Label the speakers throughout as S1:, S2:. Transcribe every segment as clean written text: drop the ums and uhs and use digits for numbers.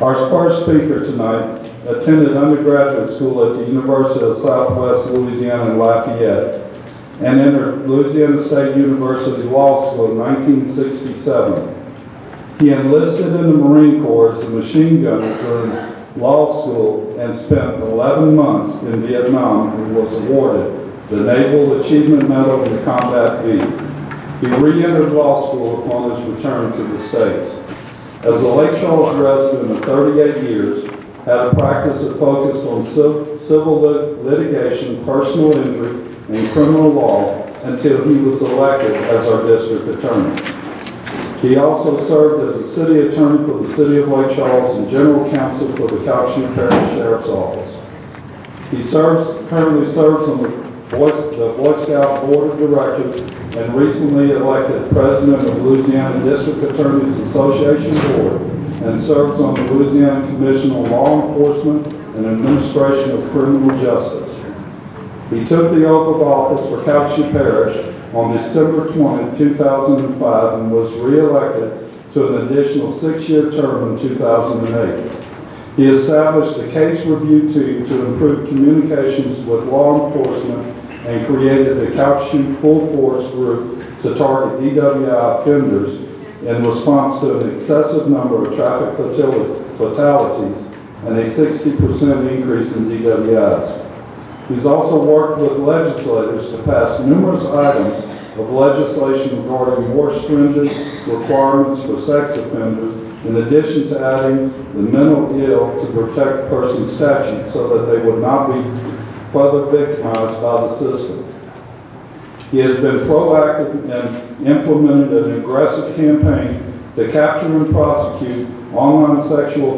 S1: Our first speaker tonight attended undergraduate school at the University of Southwest Louisiana in Lafayette and entered Louisiana State University Law School in 1967. He enlisted in the Marine Corps as a machine gunner during law school and spent 11 months in Vietnam and was awarded the Naval Achievement Medal in Combat B. He re-entered law school upon his return to the States. As a Lake Charles resident of 38 years, had a practice that focused on civil litigation, personal injury, and criminal law until he was elected as our district attorney. He also served as a city attorney for the city of Lake Charles and general counsel for the Calcasieu Parish Sheriff's Office. He currently serves on the Boy Scout Board of Directors and recently elected president of Louisiana District Attorneys Association Board and serves on the Louisiana Commission on Law Enforcement and Administration of Criminal Justice. He took the oath of office for Calcasieu Parish on December 20, 2005 and was re-elected to an additional 6-year term in 2008. He established a case review team to improve communications with law enforcement and created the Calcasieu Full Force Group to target DWI offenders in response to an excessive number of traffic fatalities and a 60% increase in DWIs. He's also worked with legislators to pass numerous items of legislation regarding more stringent requirements for sex offenders, in addition to adding the mentally ill to protect person statute so that they would not be further victimized by the system. He has been proactive and implemented an aggressive campaign to capture and prosecute online sexual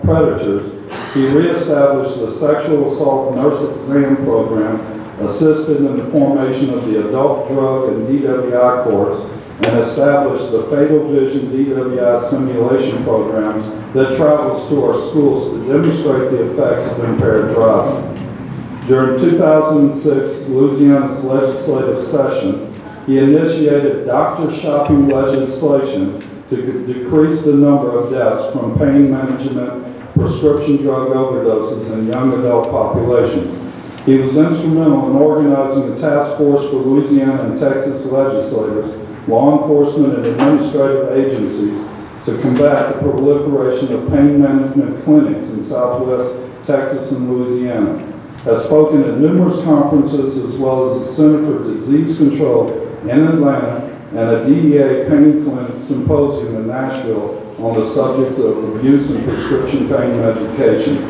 S1: predators. He reestablished the sexual assault nurse exam program, assisted in the formation of the adult drug and DWI courts, and established the Fatal Vision DWI simulation programs that travels to our schools to demonstrate the effects of impaired driving. During 2006 Louisiana's legislative session, he initiated doctor shopping legislation to decrease the number of deaths from pain management, prescription drug overdoses, and young adult populations. He was instrumental in organizing a task force for Louisiana and Texas legislators, law enforcement, and administrative agencies to combat the proliferation of pain management clinics in Southwest Texas and Louisiana. Has spoken at numerous conferences as well as the Center for Disease Control in Atlanta and a DEA pain clinic symposium in Nashville on the subject of abuse and prescription pain medication.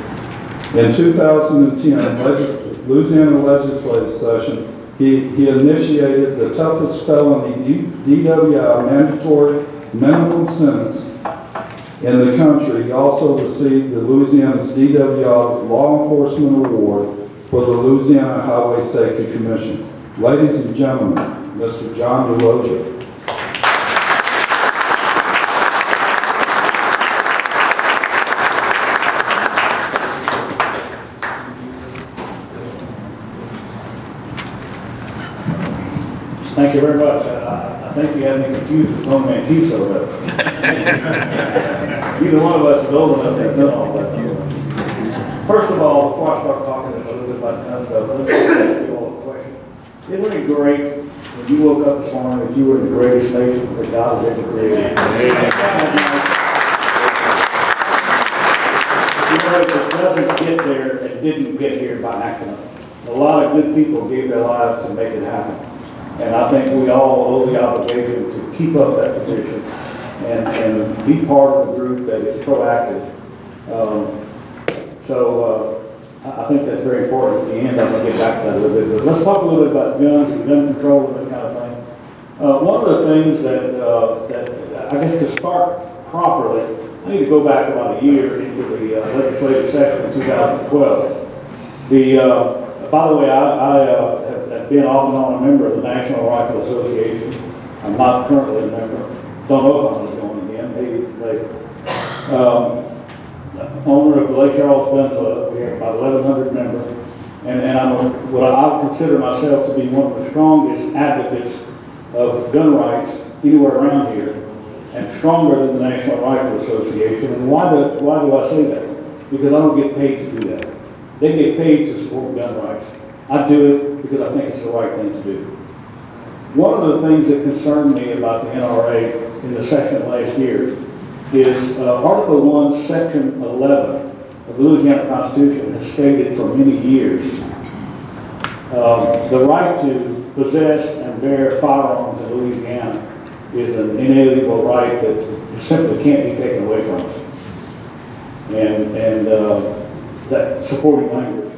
S1: In 2010 Louisiana legislative session, he initiated the toughest felony DWI mandatory minimum sentence in the country. He also received the Louisiana's DWI Law Enforcement Award for the Louisiana Highway Safety Commission. Ladies and gentlemen, Mr. John DeRosier.
S2: Thank you very much. I think you had me confused with Tony Mancuso, but neither one of us is old enough to have done all that. First of all, before I start talking a little bit about gun stuff, let's ask you all a question. Isn't it great when you woke up this morning that you were in the greatest nation that God has ever created? You know, it doesn't get there and didn't get here by accident. A lot of good people gave their lives to make it happen. And I think we all owe the obligation to keep up that position and be part of a group that is proactive. I think that's very important. At the end, I'm going to get back to that a little bit. But let's talk a little bit about guns and gun control and that kind of thing. One of the things that I guess to start properly, I need to go back about a year into the legislative session in 2012. By the way, I have been off and on a member of the National Rifle Association. I'm not currently a member. Don't know if I'm going to join again, maybe later. Owner of the Lake Charles Gun Club. We have about 1,100 members. And I'm what I consider myself to be one of the strongest advocates of gun rights anywhere around here. and stronger than the National Rifle Association. And why do I say that? Because I don't get paid to do that. They get paid to support gun rights. I do it because I think it's the right thing to do. One of the things that concerned me about the NRA in the session last year is Article 1, Section 11 of the Louisiana Constitution has stated for many years the right to possess and bear firearms in Louisiana is an inalienable right that simply can't be taken away from us. And that supporting language.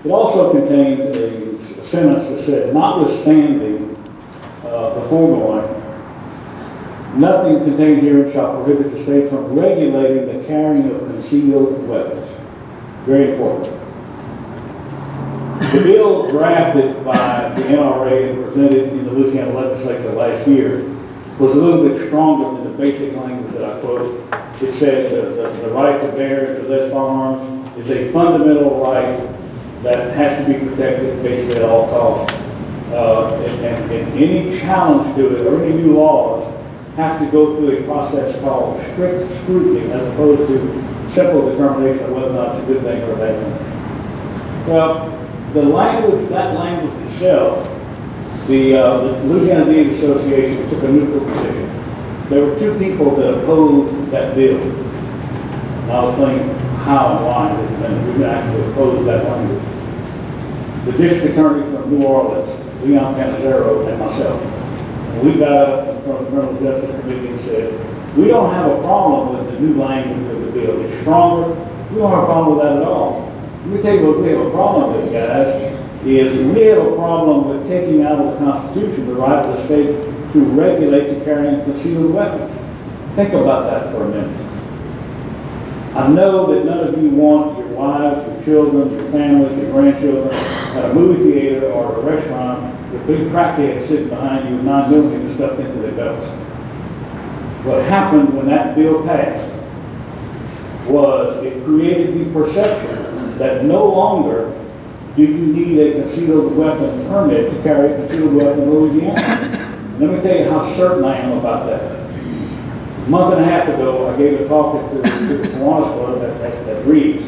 S2: It also contained a sentence that said, notwithstanding the foregoing, nothing contained herein shall prohibit the state from regulating the carrying of concealed weapons. Very important. The bill drafted by the NRA and presented in the Louisiana legislature last year was a little bit stronger than the basic language that I quoted. It said the right to bear and possess firearms is a fundamental right that has to be protected basically at all costs. And any challenge to it or any new laws have to go through a process called strict scrutiny as opposed to simple determination of whether or not it's a good thing or a bad thing. Well, that language itself, the Louisiana Deed Association took a neutral position. There were two people that opposed that bill. I'll explain how and why in just a minute. We actually opposed that language. The district attorney from New Orleans, Leon Calcasieu, and myself. And we got up in front of the Criminal Justice Committee and said, we don't have a problem with the new language of the bill. It's stronger. We don't have a problem with that at all. Let me tell you what we have a problem with, guys, is we have a problem with taking out of the Constitution the right of the state to regulate the carrying of concealed weapons. Think about that for a minute. I know that none of you want your wives, your children, your families, your grandchildren at a movie theater or a restaurant with big crackheads sitting behind you with 9mm stuffed into their belts. What happened when that bill passed was it created the perception that no longer do you need a concealed weapon permit to carry a concealed weapon in Louisiana. Let me tell you how certain I am about that. A month and a half ago, I gave a talk at the Kiwanis Club at Reeves,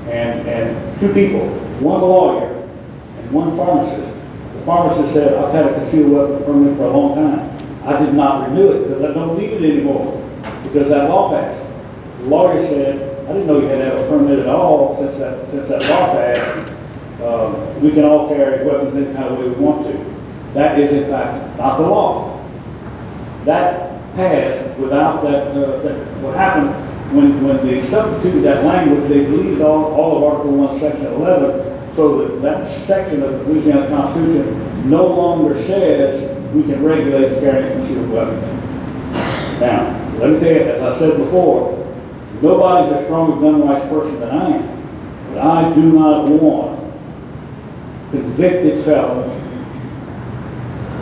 S2: and two people, one lawyer and one pharmacist. The pharmacist said, I've had a concealed weapon permit for a long time. I did not renew it because I don't need it anymore because that law passed. The lawyer said, I didn't know you had to have a permit at all since that law passed. We can all carry weapons any kind of way we want to. That is, in fact, not the law. That passed without that. What happened when they substituted that language, they deleted all of Article 1, Section 11, so that section of the Louisiana Constitution no longer says we can regulate the carrying of concealed weapons. Now, let me tell you, as I said before, nobody's a stronger gun rights person than I am, but I do not want convicted felons,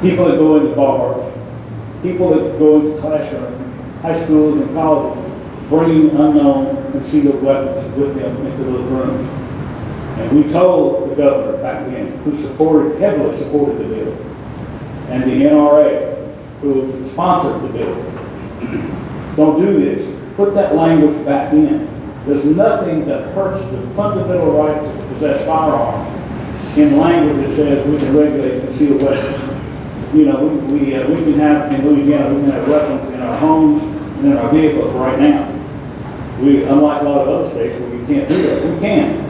S2: people that go into bars, people that go into classrooms, high schools and colleges, bringing unknown concealed weapons with them into those rooms. And we told the governor back then, who heavily supported the bill, and the NRA, who sponsored the bill, don't do this. Put that language back in. There's nothing that hurts the fundamental right to possess firearms in language that says we can regulate concealed weapons. You know, we can have, in Louisiana, we can have weapons in our homes and in our vehicles right now. Unlike a lot of other states where you can't do that, we can.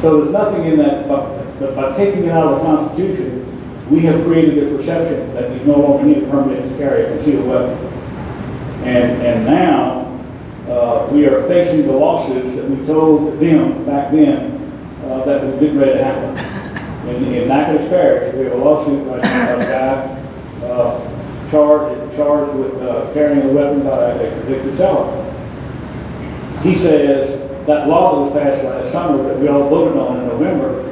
S2: So there's nothing in that, but by taking it out of the Constitution, we have created a perception that you no longer need a permit to carry a concealed weapon. And now, we are facing the lawsuits that we told them back then that was getting ready to happen. In Natchez Parish, we have a lawsuit right now about a guy charged with carrying a weapon by a convicted felon. He says that law that was passed last summer that we all voted on in November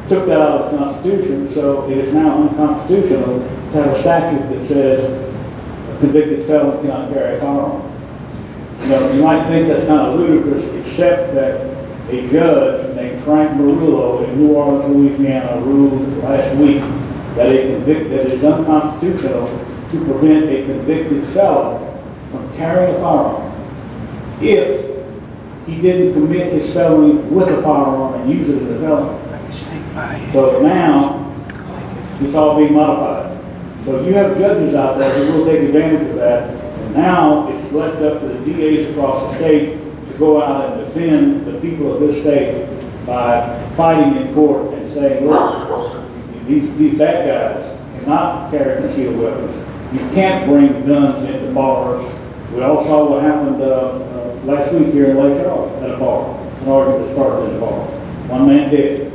S2: took that out of the Constitution, so it is now unconstitutional to have a statute that says a convicted felon cannot carry a firearm. You know, you might think that's kind of ludicrous, except that a judge named Frank Murillo in New Orleans, Louisiana, ruled last week that it is unconstitutional to prevent a convicted felon from carrying a firearm if he didn't commit his felony with a firearm and use it as a felony. So now, it's all being modified. So you have judges out there who will take advantage of that, and now it's left up to the DAs across the state to go out and defend the people of this state by fighting in court and saying, look, these bad guys cannot carry concealed weapons. You can't bring guns into bars. We all saw what happened last week here in Lake Charles at a bar. An argument started in a bar. One man dead.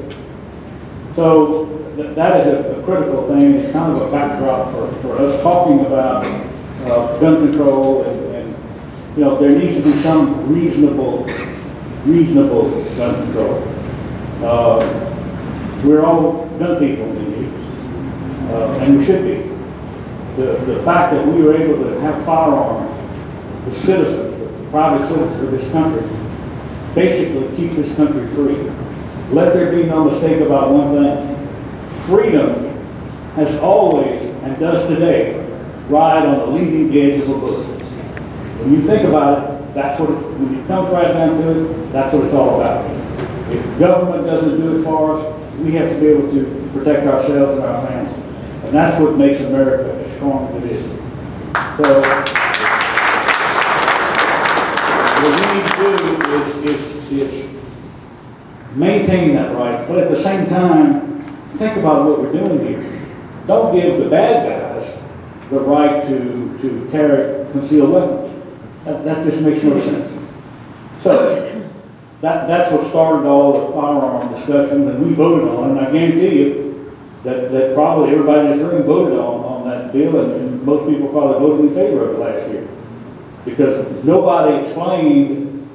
S2: So that is a critical thing. It's kind of a backdrop for us talking about gun control and you know, there needs to be some reasonable gun control. We're all gun people in here, and we should be. The fact that we were able to have firearms, the citizens, the private citizens of this country, basically keep this country free. Let there be no mistake about one thing. Freedom has always, and does today, ride on the leading edge of a bullet. When you think about it, that's what when it comes right down to it, that's what it's all about. If government doesn't do it for us, we have to be able to protect ourselves and our families. And that's what makes America as strong as it is. So, what we need to do is maintain that right, but at the same time, think about what we're doing here. Don't give the bad guys the right to carry concealed weapons. That just makes no sense. So, that's what started all the firearm discussions, and we voted on it, and I guarantee you that probably everybody in this room voted on that bill, and most people probably voted in favor of it last year. Because nobody explained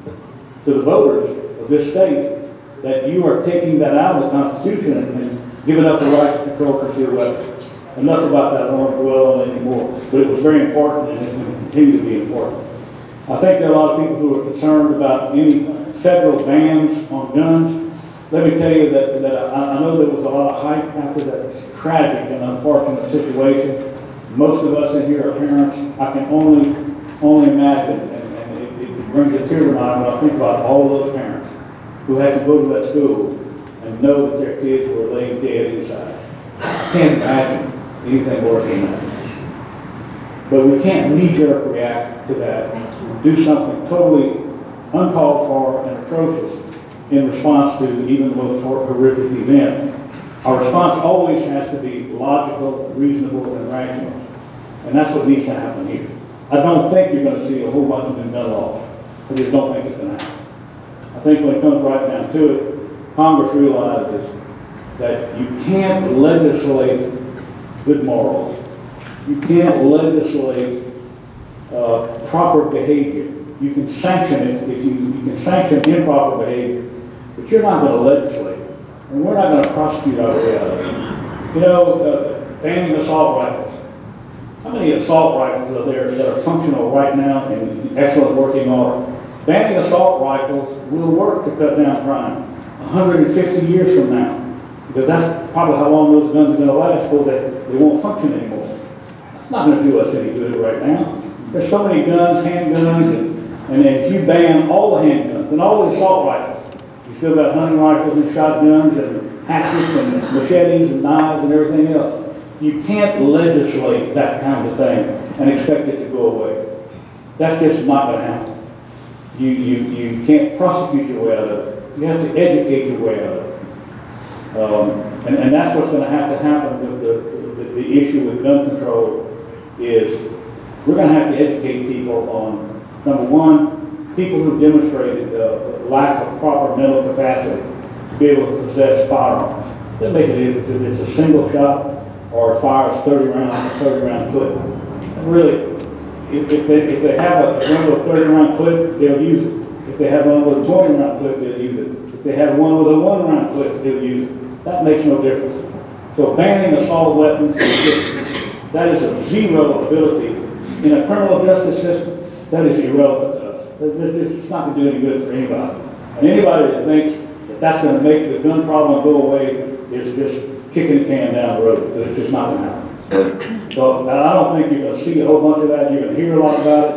S2: to the voters of this state that you are taking that out of the Constitution and giving up the right to control concealed weapons. Enough about that, I don't want to dwell on it anymore. But it was very important, and it's going to continue to be important. I think there are a lot of people who are concerned about any federal bans on guns. Let me tell you that I know there was a lot of hype after that tragic and unfortunate situation. Most of us in here are parents. I can only imagine, and it brings a tear to my eye when I think about all those parents who had to go to that school and know that their kids were laying dead inside. I can't imagine anything worse than that. But we can't knee-jerk react to that, do something totally uncalled for and atrocious in response to even the most horrific event. Our response always has to be logical, reasonable, and rational. And that's what needs to happen here. I don't think you're going to see a whole bunch of new gun laws. I just don't think it's going to happen. I think when it comes right down to it, Congress realizes that you can't legislate good morals. You can't legislate proper behavior. You can sanction it if you can sanction improper behavior, but you're not going to legislate it. And we're not going to prosecute our way out of it. You know, banning assault rifles. How many assault rifles are there that are functional right now in excellent working order? Banning assault rifles will work to cut down crime 150 years from now. Because that's probably how long those guns are going to last, so that they won't function anymore. It's not going to do us any good right now. There's so many guns, handguns, and if you ban all the handguns and all the assault rifles, you still got hunting rifles and shotguns and hatchets and machetes and knives and everything else. You can't legislate that kind of thing and expect it to go away. That's just not going to happen. You can't prosecute your way out of it. You have to educate your way out of it. And that's what's going to happen with the issue with gun control is we're going to have to educate people on, number one, people who demonstrated lack of proper mental capacity to be able to possess firearms. Doesn't make it if it's a single shot or it fires 30 round clip. And really, if they have a 30-round clip, they'll use it. If they have one with a 20-round clip, they'll use it. If they have one with a 1-round clip, they'll use it. That makes no difference. So banning assault weapons, that is of zero ability. In a criminal justice system, that is irrelevant to us. It's not going to do any good for anybody. And anybody that thinks that that's going to make the gun problem go away is just kicking the can down the road, because it's just not going to happen. So I don't think you're going to see a whole bunch of that. You're going to hear a lot about it.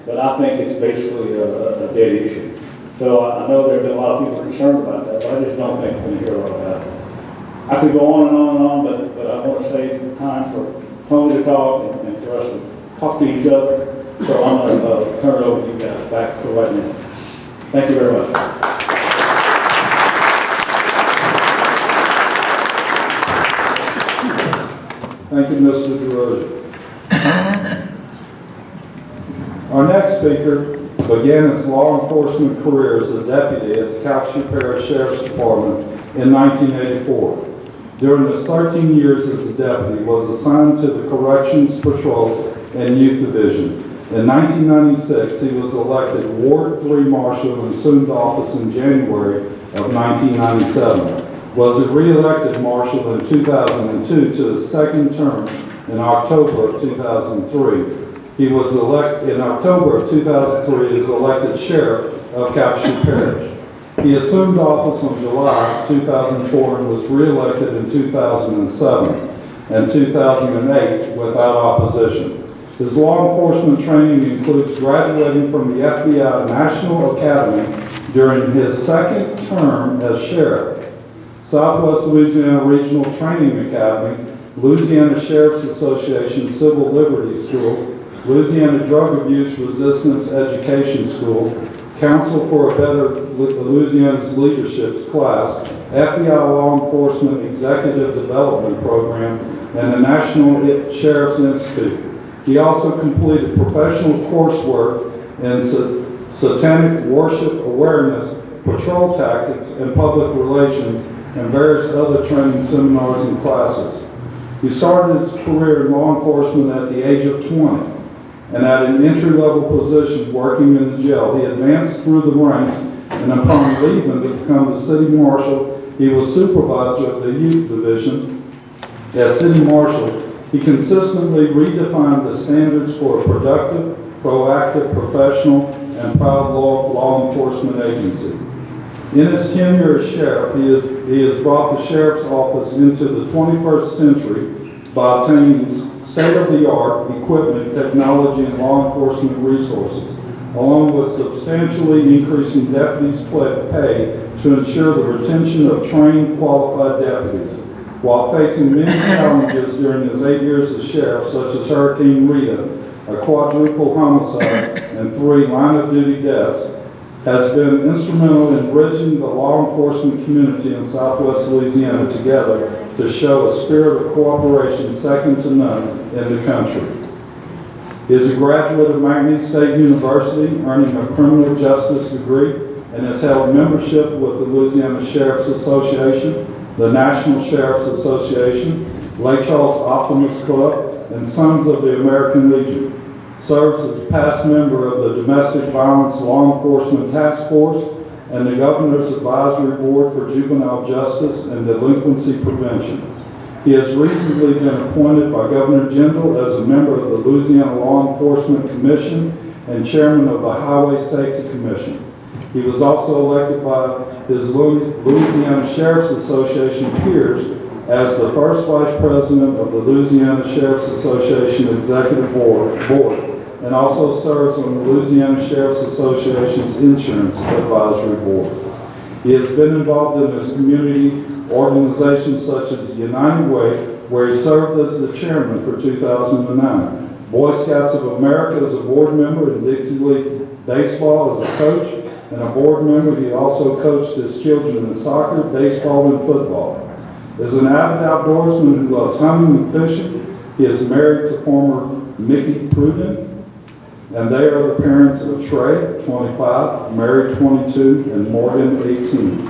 S2: but I think it's basically a dead issue. So I know there have been a lot of people concerned about that, but I just don't think we're going to hear a lot about it. I could go on and on and on, but I want to save time for Tony to talk and for us to talk to each other. So I'm going to turn it over to you guys back for right now. Thank you very much.
S1: Thank you, Mr. DeRosier. Our next speaker began his law enforcement career as a deputy at the Calcasieu Parish Sheriff's Department in 1984. During his 13 years as a deputy, was assigned to the Corrections Patrol and Youth Division. In 1996, he was elected Ward 3 Marshal and assumed office in January of 1997. Was re-elected Marshal in 2002 to his second term in October of 2003. He was elected in October of 2003 as elected Sheriff of Calcasieu Parish. He assumed office in July 2004 and was re-elected in 2007 and 2008 without opposition. His law enforcement training includes graduating from the FBI National Academy during his second term as sheriff, Southwest Louisiana Regional Training Academy, Louisiana Sheriff's Association Civil Liberties School, Louisiana Drug Abuse Resistance Education School, Council for a Better Louisiana's Leadership class, FBI Law Enforcement Executive Development Program, and the National Sheriff's Institute. He also completed professional coursework in satanic worship awareness, patrol tactics, and public relations, and various other training seminars and classes. He started his career in law enforcement at the age of 20. And at an entry-level position working in the jail, he advanced through the ranks, and upon leaving to become the city marshal, he was supervisor of the youth division. As city marshal, he consistently redefined the standards for a productive, proactive, professional, and proud law enforcement agency. In his tenure as sheriff, he has brought the sheriff's office into the 21st century by obtaining state-of-the-art equipment, technology, and law enforcement resources, along with substantially increasing deputies' pay to ensure the retention of trained, qualified deputies. While facing many challenges during his 8 years as sheriff, such as Hurricane Rita, a quadruple homicide, and 3 line-of-duty deaths, has been instrumental in bridging the law enforcement community in Southwest Louisiana together to show a spirit of cooperation second to none in the country. He is a graduate of McNeese State University, earning a criminal justice degree, and has held membership with the Louisiana Sheriff's Association, the National Sheriff's Association, Lake Charles Optimist Club, and Sons of the American Legion. Serves as past member of the Domestic Violence Law Enforcement Task Force and the Governor's Advisory Board for Juvenile Justice and Delinquency Prevention. He has recently been appointed by Governor Jindal as a member of the Louisiana Law Enforcement Commission and chairman of the Highway Safety Commission. He was also elected by his Louisiana Sheriff's Association peers as the first vice president of the Louisiana Sheriff's Association Executive Board, and also serves on the Louisiana Sheriff's Association's Insurance Advisory Board. He has been involved in his community organizations such as United Way, where he served as the chairman for 2009. Boy Scouts of America as a board member, and Dixie League Baseball as a coach, and a board member. He also coached his children in soccer, baseball, and football. Is an avid outdoorsman who loves hunting and fishing. He is married to former Mickey Pruden, and they are the parents of Trey, 25, Mary, 22, and Morgan, 18.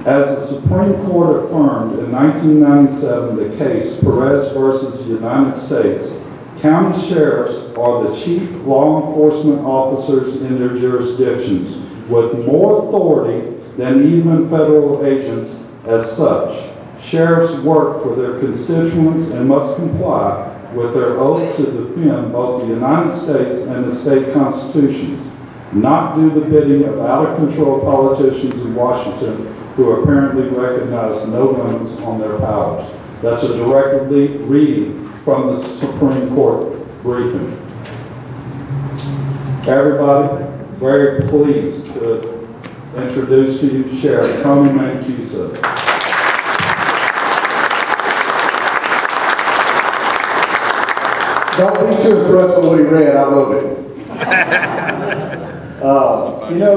S1: As the Supreme Court affirmed in 1997 the case Perez versus United States, county sheriffs are the chief law enforcement officers in their jurisdictions, with more authority than even federal agents. As such, sheriffs work for their constituents and must comply with their oath to defend both the United States and the state constitutions, not do the bidding of out-of-control politicians in Washington who apparently recognize no limits on their powers. That's a direct reading from the Supreme Court briefing. Everybody, very pleased to introduce to you Sheriff Tony Mancuso.
S3: Don't be too impressed with what he read. I wrote it. You know,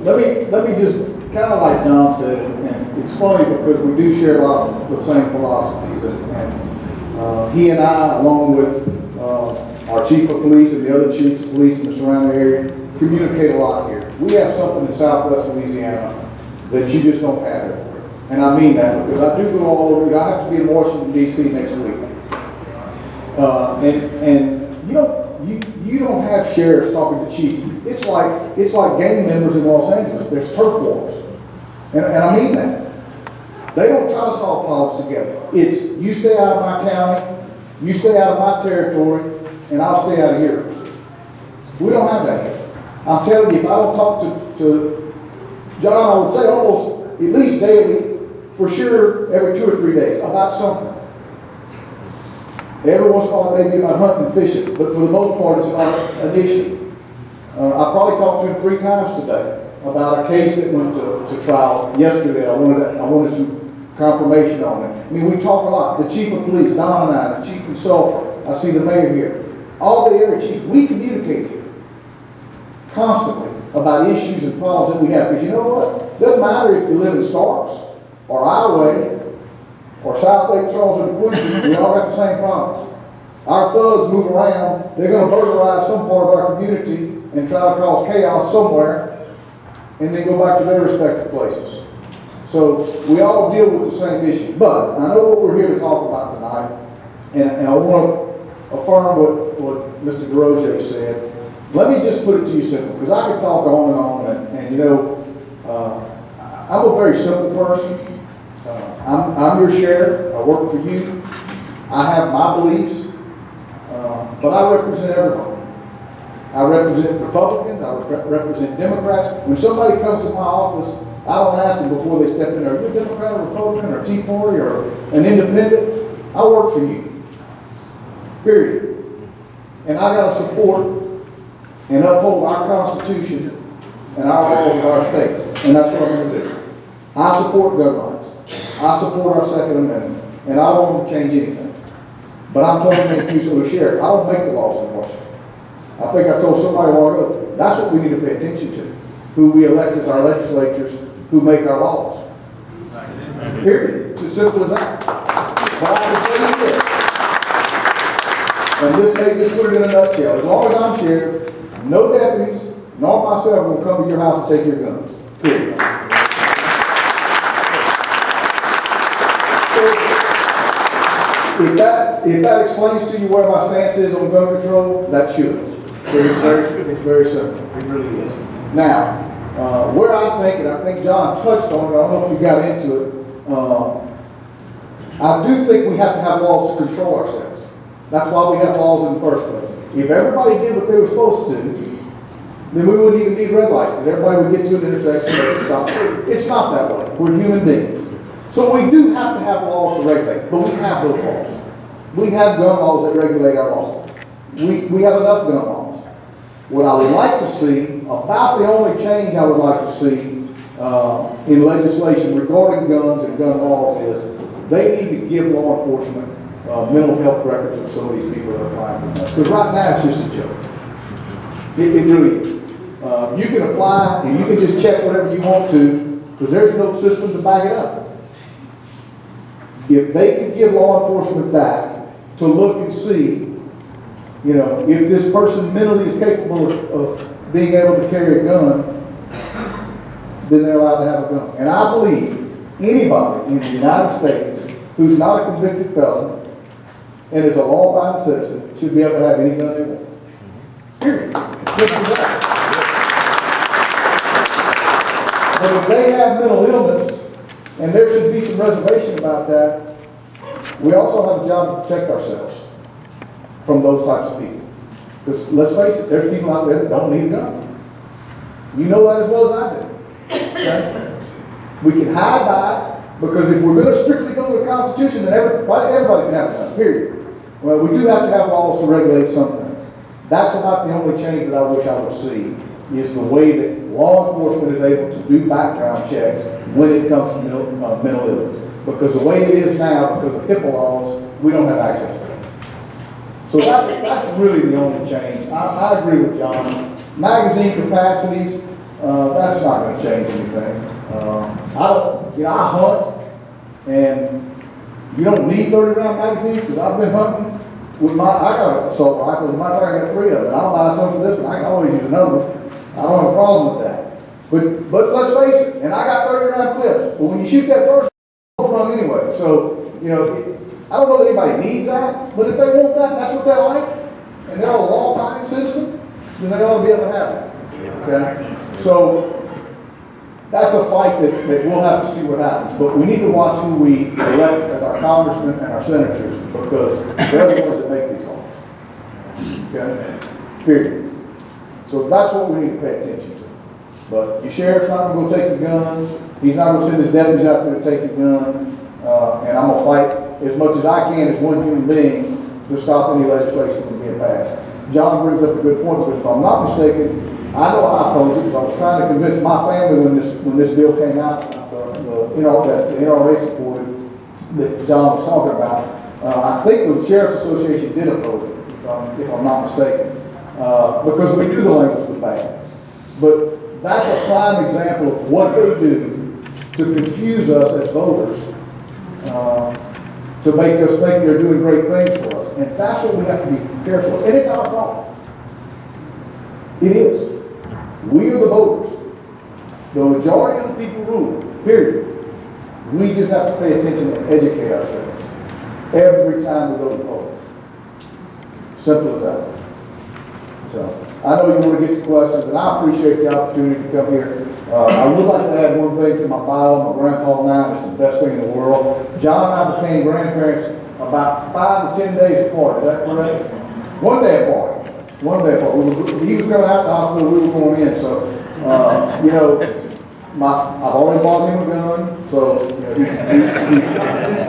S3: let me just kind of like John said, and it's funny because we do share a lot of the same philosophies, and he and I, along with our chief of police and the other chiefs of police in the surrounding area, communicate a lot here. We have something in Southwest Louisiana that you just don't have everywhere, and I mean that because I do go all over. I have to be in Washington D.C. next week. And you don't have sheriffs talking to chiefs. It's like gang members in Los Angeles. There's turf wars, and I mean that. They don't try to solve problems together. It's you stay out of my county, you stay out of my territory, and I'll stay out of yours. We don't have that here. I'm telling you, if I don't talk to John, I would say almost at least daily, for sure every 2 or 3 days about something. Every once in a while, maybe about hunting and fishing, but for the most part, it's not an issue. I probably talked to him 3 times today about a case that went to trial yesterday. I wanted some confirmation on it. I mean, we talk a lot. The chief of police, Don and I, the chief of Sulphur, I see the mayor here. All the area chiefs, we communicate here constantly about issues and problems that we have. Because you know what? It doesn't matter if you live in Starks or Ioway or South Lake Charles or Quincy, we all got the same problems. Our thugs move around, they're going to burglarize some part of our community and try to cause chaos somewhere, and then go back to their respective places. So we all deal with the same issue. But I know what we're here to talk about tonight, and I want to affirm what Mr. DeRosier said. Let me just put it to you simple, because I could talk on, and you know, I'm a very simple person. I'm your sheriff. I work for you. I have my beliefs, but I represent everyone. I represent Republicans. I represent Democrats. When somebody comes to my office, I don't ask them before they step in there, are you a Democrat or Republican or Tea Party or an independent? I work for you. Period. And I got to support and uphold our Constitution and our laws of our state. And that's what I'm going to do. I support gun rights. I support our Second Amendment, and I don't want to change anything. But I'm Tony Mancuso, the sheriff. I don't make the laws in Washington. I think I told somebody a while ago, that's what we need to pay attention to. Who we elect as our legislatures, who make our laws. Period. It's as simple as that. But I can tell you this. And this may just put it in a nutshell. As long as I'm sheriff, no deputies, nor myself will come to your house and take your guns. Period. If that explains to you where my stance is on gun control, that should. It's very simple. It really is. Now, where I think, and I think John touched on it, I don't know if you got into it, I do think we have to have laws to control ourselves. That's why we have laws in the first place. If everybody did what they were supposed to, then we wouldn't even need red lights, because everybody would get to an intersection and stop. It's not that way. We're human beings. So we do have to have laws to regulate, but we have those laws. We have gun laws that regulate our laws. We have enough gun laws. What I would like to see, about the only change I would like to see in legislation regarding guns and gun laws is they need to give law enforcement mental health records of some of these people that are applying for guns. Because right now it's just a joke. It really is. You can apply and you can just check whatever you want to because there's no system to back it up. If they could give law enforcement that to look and see, you know, if this person mentally is capable of being able to carry a gun, then they're allowed to have a gun. And I believe anybody in the United States who's not a convicted felon and is a law-abiding citizen should be able to have any gun they want. Period. But if they have mental illness, and there should be some reservation about that, we also have a job to protect ourselves from those types of people. Because let's face it, there's people out there that don't need a gun. You know that as well as I do. Okay? We can hide by it, because if we're going to strictly go to the Constitution, then everybody can have a gun, period. Well, we do have to have laws to regulate some things. That's about the only change that I wish I would see, is the way that law enforcement is able to do background checks when it comes to mental illness. Because the way it is now, because of HIPAA laws, we don't have access to it. So that's really the only change. I agree with John. Magazine capacities, that's not going to change anything. I hunt, and you don't need 30 round magazines, because I've been hunting with I got an assault rifle. As a matter of fact, I got 3 of them. I'll buy some for this one. I can always use another one. I don't have a problem with that. But let's face it, and I got 30 round clips. But when you shoot that first, it's run anyway. So, I don't know that anybody needs that, but if they want that, that's what they like, and they're a law-abiding citizen, then they ought to be able to have it. Okay? So, that's a fight that we'll have to see what happens. But we need to watch who we elect as our congressmen and our senators, because they're the ones that make these laws. Okay? Period. So that's what we need to pay attention to. But your sheriff's not going to go take your guns. He's not going to send his deputies out there to take your gun. And I'm going to fight as much as I can as one human being to stop any legislation from being passed. John brings up a good point, but if I'm not mistaken, I know I opposed it because I was trying to convince my family when this bill came out, that the NRA supported, that John was talking about. I think the Sheriff's Association did oppose it, if I'm not mistaken, because we knew the language was bad. But that's a prime example of what they do to confuse us as voters, to make us think they're doing great things for us. And that's what we have to be careful of. And it's our fault. It is. We are the voters. The majority of the people rule, period. We just have to pay attention and educate ourselves every time we go to vote. Simple as that. So, I know you want to get to questions, and I appreciate the opportunity to come here. I would like to add one thing to my bio. My grandpa now is the best thing in the world. John and I became grandparents about 5 to 10 days apart. Is that correct? One day apart. One day apart. He was coming out the hospital, we were going in. So, I've already bought him a gun. So,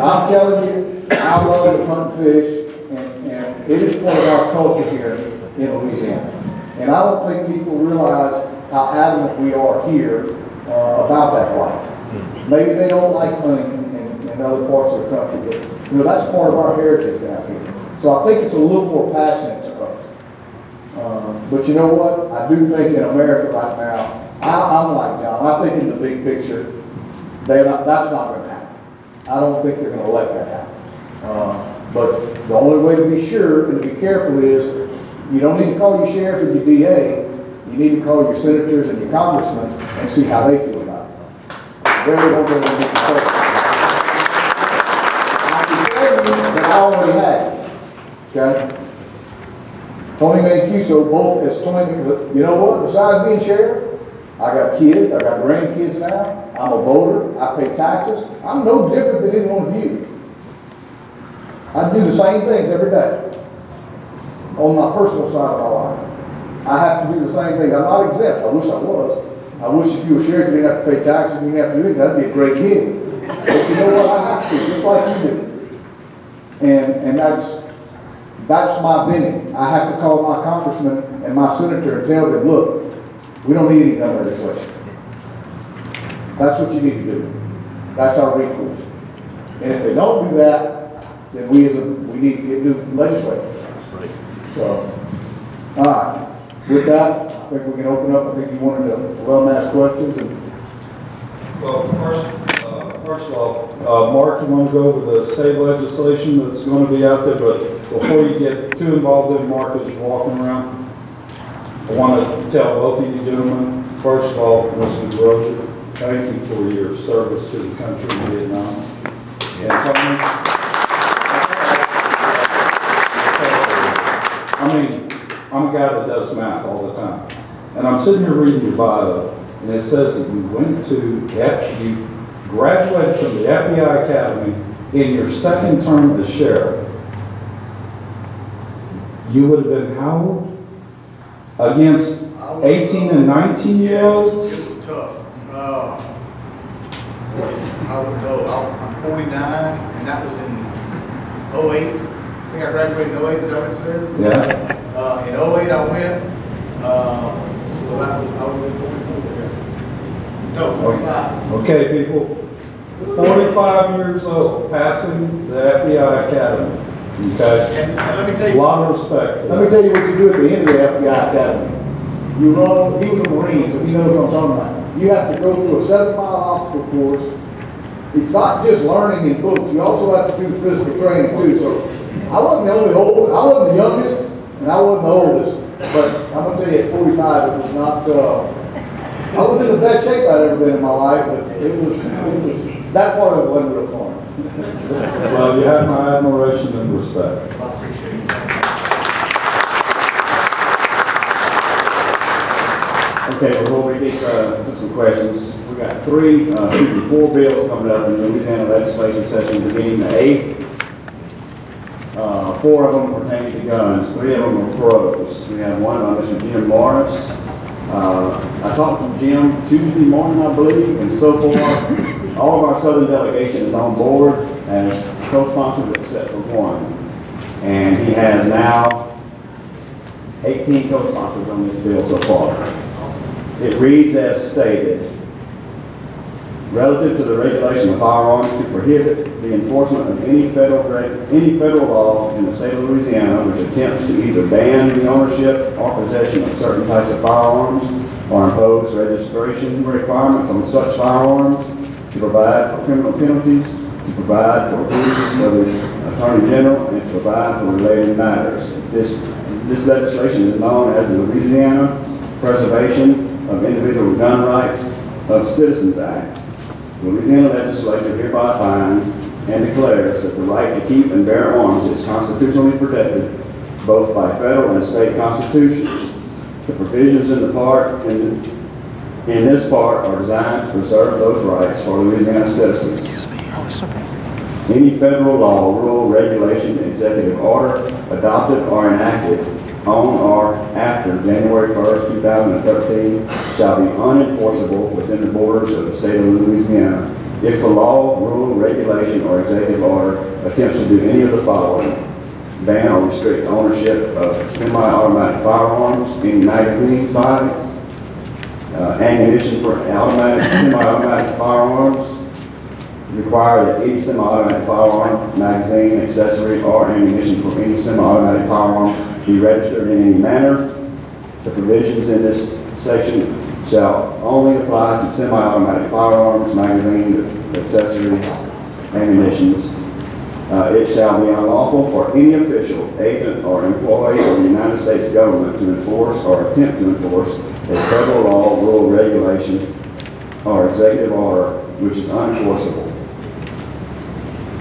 S3: I'm telling you, I love to hunt fish, and it is part of our culture here in Louisiana. And I don't think people realize how adamant we are here about that right. Maybe they don't like hunting in other parts of the country, but that's part of our heritage down here. So I think it's a little more passionate to us. But you know what? I do think in America right now, I'm like John. I think in the big picture, that's not going to happen. I don't think they're going to let that happen. But the only way to be sure and to be careful is you don't need to call your sheriff and your DA. You need to call your senators and your congressmen and see how they feel about it. They're the ones that are going to be concerned. I can tell you that I already have. Okay? Tony Mancuso, both as Tony, you know what? Besides being sheriff, I got kids, I got grandkids now. I'm a voter, I pay taxes. I'm no different than any one of you. I do the same things every day on my personal side of my life. I have to do the same thing. I'm not exempt. I wish I was. I wish if you were sheriff, you didn't have to pay taxes, you didn't have to do it. That'd be a great gig. But you know what? I have to, just like you do. And that's my bidding. I have to call my congressman and my senator and tell them, look, we don't need any gun legislation. That's what you need to do. That's our recourse. And if they don't do that, then we need to get new legislation. So, all right. With that, I think we can open up. I think you wanted to let them ask questions.
S1: Well, first of all, Mark, you want to go over the state legislation that's going to be out there, but before you get too involved in Mark as you're walking around, I want to tell both of you gentlemen, first of all, Mr. DeRosier, thank you for your service to the country in Vietnam. And I'm a guy that does math all the time. And I'm sitting here reading your bio, and it says that you graduated from the FBI Academy in your second term as sheriff. You would have been how old? Against 18 and 19-year-olds?
S4: It was tough. I would know. I'm 49, and that was in 08. I think I graduated in 08, is that what it says?
S1: Yeah?
S4: In 08, I went, so that was, I was 44. No, 45.
S1: Okay, people, 45 years old, passing the FBI Academy. Okay?
S4: And let me tell
S1: A
S4: you,
S1: lot of respect for
S3: Let me
S1: that.
S3: tell you what you do at the end of the FBI Academy. You run, he was a Marine, so he knows what I'm talking about. You have to go through a 7-mile obstacle course. It's not just learning in books, you also have to do physical training too. So I wasn't the only old, I wasn't the youngest, and I wasn't the oldest. But I'm gonna tell you, at 45, it was not, I was in the best shape I'd ever been in my life, but it was that part of it wasn't real fun.
S1: Well, you have my admiration and respect.
S4: I appreciate it.
S5: Okay, before we get to some questions, we got four bills coming up in the Louisiana legislative session beginning the 8th. 4 of them pertain to guns, 3 of them are pros. We have one on Mr. Jim Morris. I talked to Jim Tuesday morning, I believe, and so far, all of our southern delegation is on board as co-sponsors except for one. And he has now 18 co-sponsors on this bill so far. It reads as stated, relative to the regulation of firearms to prohibit the enforcement of any federal law in the state of Louisiana which attempts to either ban the ownership or possession of certain types of firearms or impose registration requirements on such firearms, to provide for criminal penalties, to provide for duties of the Attorney General, and to provide for related matters. This legislation is known as the Louisiana Preservation of Individual Gun Rights of Citizens Act. The Louisiana legislature hereby finds and declares that the right to keep and bear arms is constitutionally protected both by federal and state constitutions. The provisions in this part are designed to preserve those rights for Louisiana citizens. Any federal law, rule, regulation, executive order adopted or enacted on or after January 1st, 2013 shall be unenforceable within the borders of the state of Louisiana if the law, rule, regulation, or executive order attempts to do any of the following: ban or restrict ownership of semi-automatic firearms, any magazine size, ammunition for semi-automatic firearms, require that any semi-automatic firearm, magazine, accessory, or ammunition for any semi-automatic firearm be registered in any manner. The provisions in this section shall only apply to semi-automatic firearms, magazines, accessories, ammunitions. It shall be unlawful for any official, agent, or employee of the United States government to enforce or attempt to enforce a federal law, rule, regulation, or executive order which is unenforceable.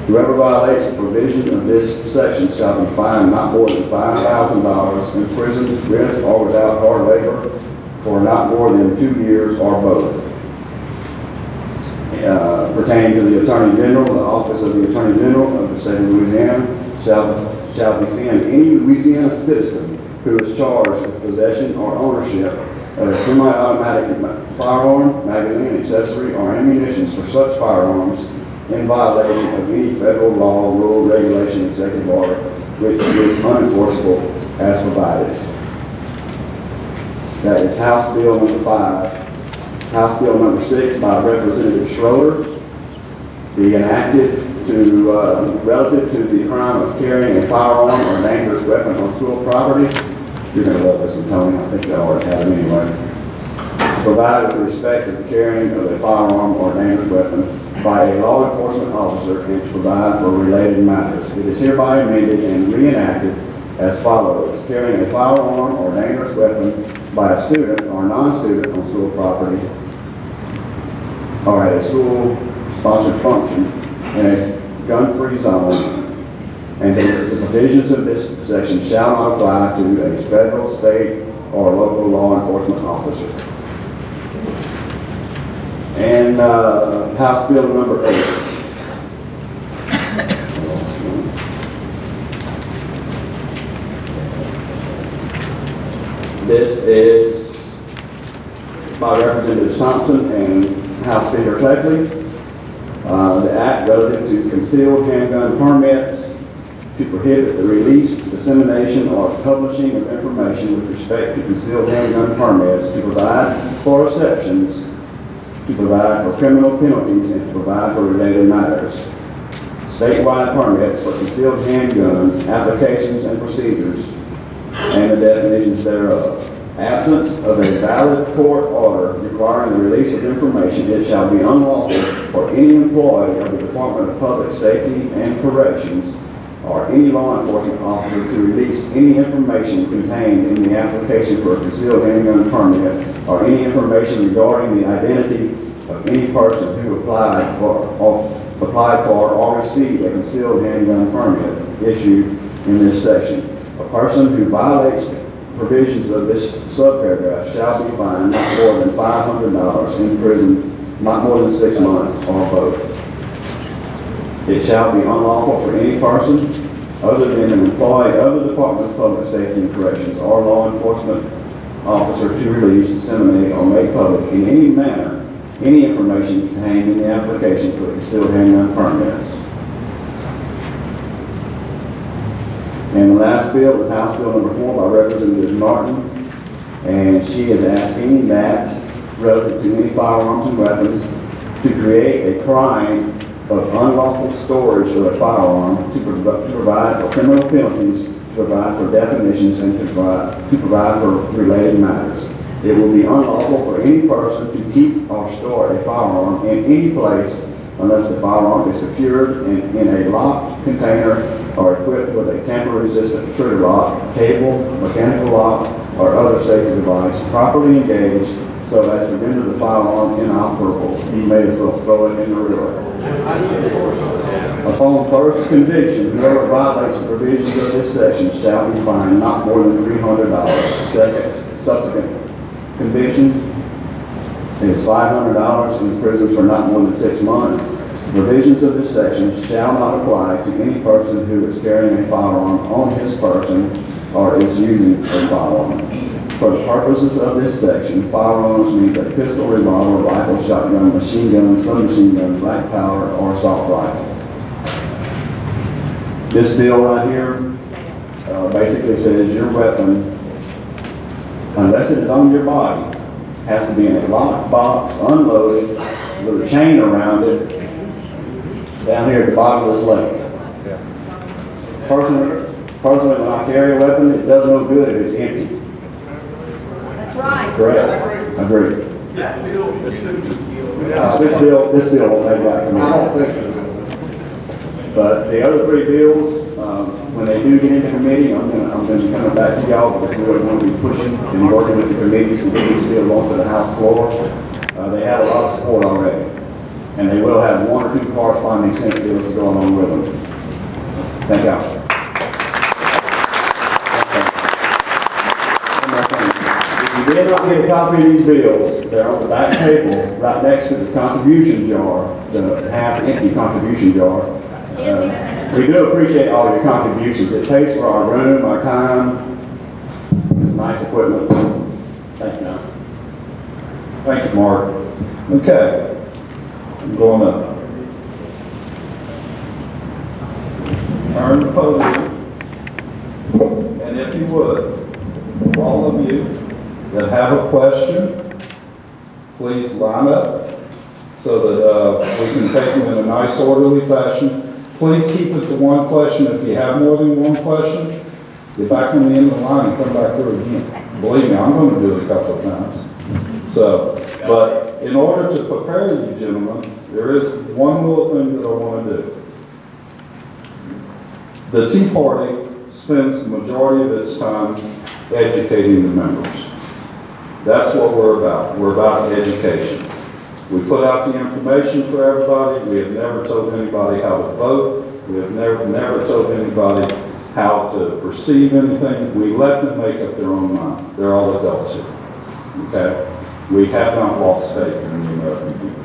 S5: Whoever violates the provision of this section shall be fined not more than $5,000, imprisoned with or without hard labor for not more than 2 years or both. Pertaining to the Attorney General, the Office of the Attorney General of the State of Louisiana shall defend any Louisiana citizen who is charged with possession or ownership of a semi-automatic firearm, magazine, accessory, or ammunition for such firearms in violation of any federal law, rule, regulation, executive order, which is unenforceable as provided. That is House Bill number 5. House Bill number 6 by Representative Schroeder, be enacted to, relative to the crime of carrying a firearm or dangerous weapon on school property. You're going to love this one, Tony. I think they already have it anyway. Provide with respect to the carrying of a firearm or dangerous weapon by a law enforcement officer and to provide for related matters. It is hereby amended and reenacted as follows: carrying a firearm or dangerous weapon by a student or non-student on school property or at a school-sponsored function in a gun-free zone, and the provisions of this section shall not apply to a federal, state, or local law enforcement officer. And House Bill number 8. This is by Representative Thompson and House Speaker Cleckley. The act relative to concealed handgun permits to prohibit the release, dissemination, or publishing of information with respect to concealed handgun permits, to provide for exceptions, to provide for criminal penalties, and to provide for related matters. Statewide permits for concealed handguns, applications and procedures, and the definitions thereof. Absence of a valid court order requiring the release of information, it shall be unlawful for any employee of the Department of Public Safety and Corrections or any law enforcement officer to release any information contained in the application for a concealed handgun permit or any information regarding the identity of any person who applied for or received a concealed handgun permit issued in this section. A person who violates provisions of this subparagraph shall be fined not more than $500, imprisoned not more than 6 months, or both. It shall be unlawful for any person other than an employee of the Department of Public Safety and Corrections or law enforcement officer to release, disseminate, or make public in any manner any information contained in the application for concealed handgun permits. And the last bill is House Bill number 4 by Representative Martin, and she is asking that, relative to any firearms and weapons, to create a crime of unlawful storage of a firearm, to provide for criminal penalties, to provide for definitions, and to provide for related matters. It will be unlawful for any person to keep or store a firearm in any place unless the firearm is secured in a locked container or equipped with a tamper-resistant trigger lock, cable, mechanical lock, or other safety device properly engaged so as to render the firearm inoperable. You may as well throw it in the river. Upon first conviction, whoever violates the provisions of this section shall be fined not more than $300. Subsequent conviction is $500 and imprisoned for not more than 6 months. Provisions of this section shall not apply to any person who is carrying a firearm on his person or is using a firearm. For the purposes of this section, firearms means a pistol, revolver, rifle, shotgun, machine gun, submachine gun, black powder, or assault rifle. This bill right here basically says your weapon, unless it is on your body, has to be in a locked box, unloaded, with a chain around it, down here at the bottom of this lake. Personally, when I carry a weapon, it does no good if it's empty.
S6: That's right.
S5: Correct? Agreed.
S4: That bill,
S5: This bill will take back to me.
S3: I don't think so.
S5: But the other 3 bills, when they do get into committee, I'm going to come back to y'all because we're going to be pushing and working with the committees to get these bills onto the House floor. They have a lot of support already. And they will have 1 or 2 corresponding Senate bills to go along with them. Thank y'all. If you did not get a copy of these bills, they're on the back table right next to the contribution jar, the half-empty contribution jar. We do appreciate all your contributions. It pays for our room, our time, this nice equipment. Thank you.
S1: Thank you, Mark. Okay. I'm going to turn the podium, and if you would, all of you that have a question, please line up so that we can take them in a nice orderly fashion. Please keep it to 1 question. If you have more than 1 question, get back on the end of the line and come back through again. Believe me, I'm going to do it a couple of times. So, but in order to prepare you gentlemen, there is one little thing that I want to do. The Tea Party spends the majority of its time educating the members. That's what we're about. We're about education. We put out the information for everybody. We have never told anybody how to vote. We have never told anybody how to perceive anything. We let them make up their own mind. They're all adults here. Okay? We have not lost faith in the American people.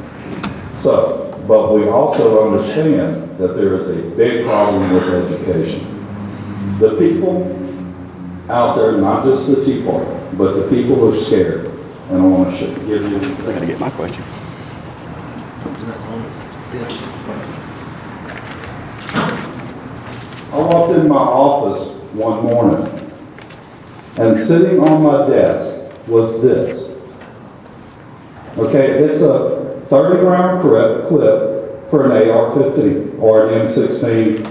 S1: So, but we also understand that there is a big problem with education. The people out there, not just the Tea Party, but the people are scared. And I want to give you...
S5: I'm going to get my question.
S1: I walked in my office one morning, and sitting on my desk was this. Okay, it's a 30-round clip for an AR-15 or an M16,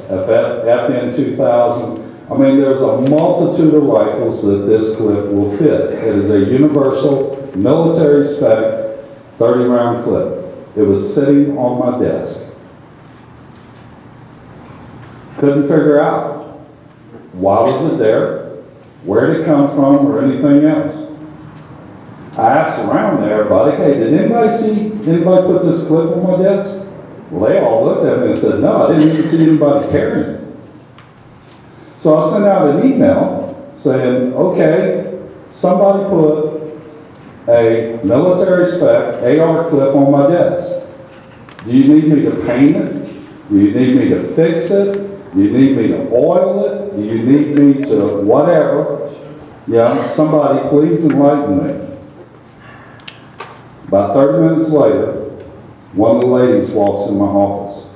S1: FN 2000. I mean, there's a multitude of rifles that this clip will fit. It is a universal military spec 30-round clip. It was sitting on my desk. Couldn't figure out why was it there, where did it come from, or anything else. I asked around there, everybody, hey, did anybody put this clip on my desk? Well, they all looked at me and said, no, I didn't even see anybody carrying it. So I sent out an email saying, okay, somebody put a military spec AR clip on my desk. Do you need me to paint it? Do you need me to fix it? Do you need me to oil it? Do you need me to whatever? Yeah, somebody please enlighten me. About 30 minutes later, one of the ladies walks in my office.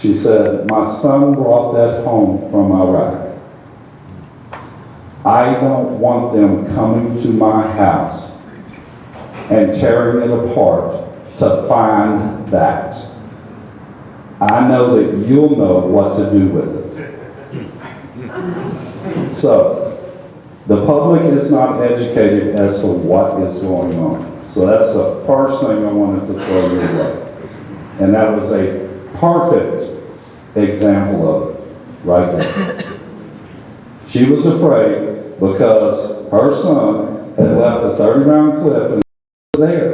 S1: She said, my son brought that home from Iraq. I don't want them coming to my house and tearing it apart to find that. I know that you'll know what to do with it. So, the public is not educated as to what is going on. So that's the first thing I wanted to throw your way. And that was a perfect example of it, right there. She was afraid because her son had left a 30-round clip and it was there.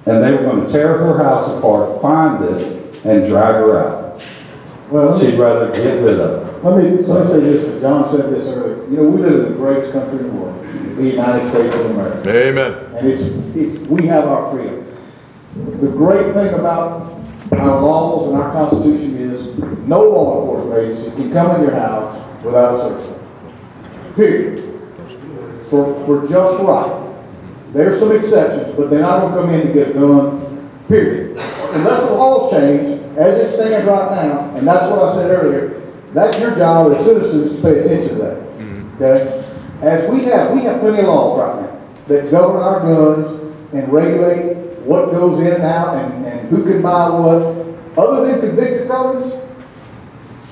S1: And they were going to tear her house apart, find it, and drag her out.
S3: Well,
S1: she'd rather get rid of it.
S3: Let me say this, because John said this earlier. You know, we live in the greatest country in the world, the United States of America.
S7: Amen.
S3: And we have our freedom. The great thing about our laws and our Constitution is no law enforcement agency can come in your house without a search warrant. Period. For just right. There's some exceptions, but they're not going to come in to get a gun, period. Unless the laws change, as it stands right now, and that's what I said earlier, that's your job as citizens to pay attention to that. Okay? As we have plenty of laws right now that govern our guns and regulate what goes in and out and who can buy what. Other than convicted felons,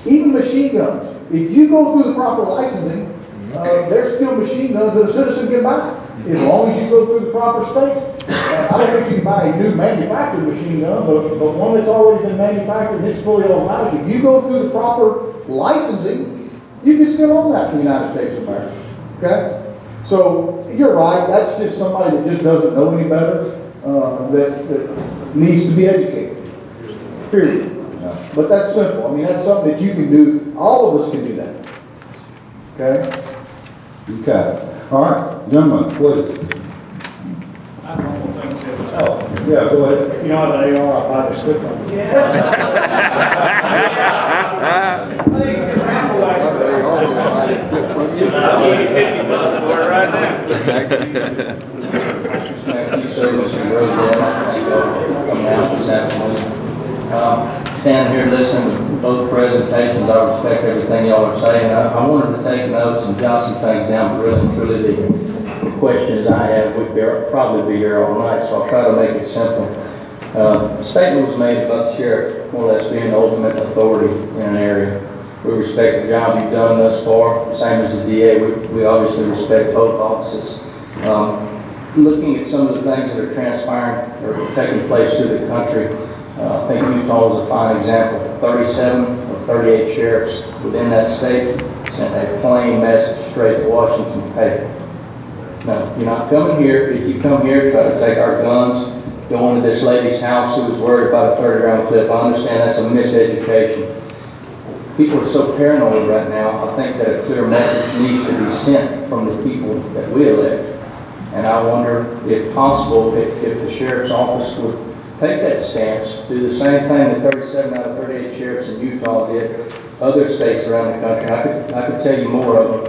S3: even machine guns. If you go through the proper licensing, there's still machine guns that a citizen can buy. As long as you go through the proper states. I don't think you can buy a new manufactured machine gun, but one that's already been manufactured and it's fully automatic. If you go through the proper licensing, you can still own that in the United States of America. Okay? So you're right, that's just somebody that just doesn't know any better, that needs to be educated. Period. But that's simple. I mean, that's something that you can do. All of us can do that. Okay?
S1: Okay. All right. Gentlemen, please.
S2: I have one more thing to say.
S1: Oh, yeah, go ahead.
S2: You know how they are, I buy the slip on.
S8: Standing here listening to both presentations, I respect everything y'all are saying. I wanted to take notes and jot some things down, but really and truly the questions I have would probably be here all night, so I'll try to make it simple. A statement was made about the sheriff more or less being the ultimate authority in an area. We respect the job you've done thus far, same as the DA. We obviously respect both offices. Looking at some of the things that are transpiring or taking place through the country, I think Utah is a fine example. 37 or 38 sheriffs within that state sent a plain message straight to Washington. Hey, no, you're not coming here. If you come here, try to take our guns, go into this lady's house who was worried about a 30-round clip. I understand that's a miseducation. People are so paranoid right now. I think that a clear message needs to be sent from the people that we elect. And I wonder, if possible, if the sheriff's office would take that stance, do the same thing that 37 out of 38 sheriffs in Utah did, other states around the country. I could tell you more of them.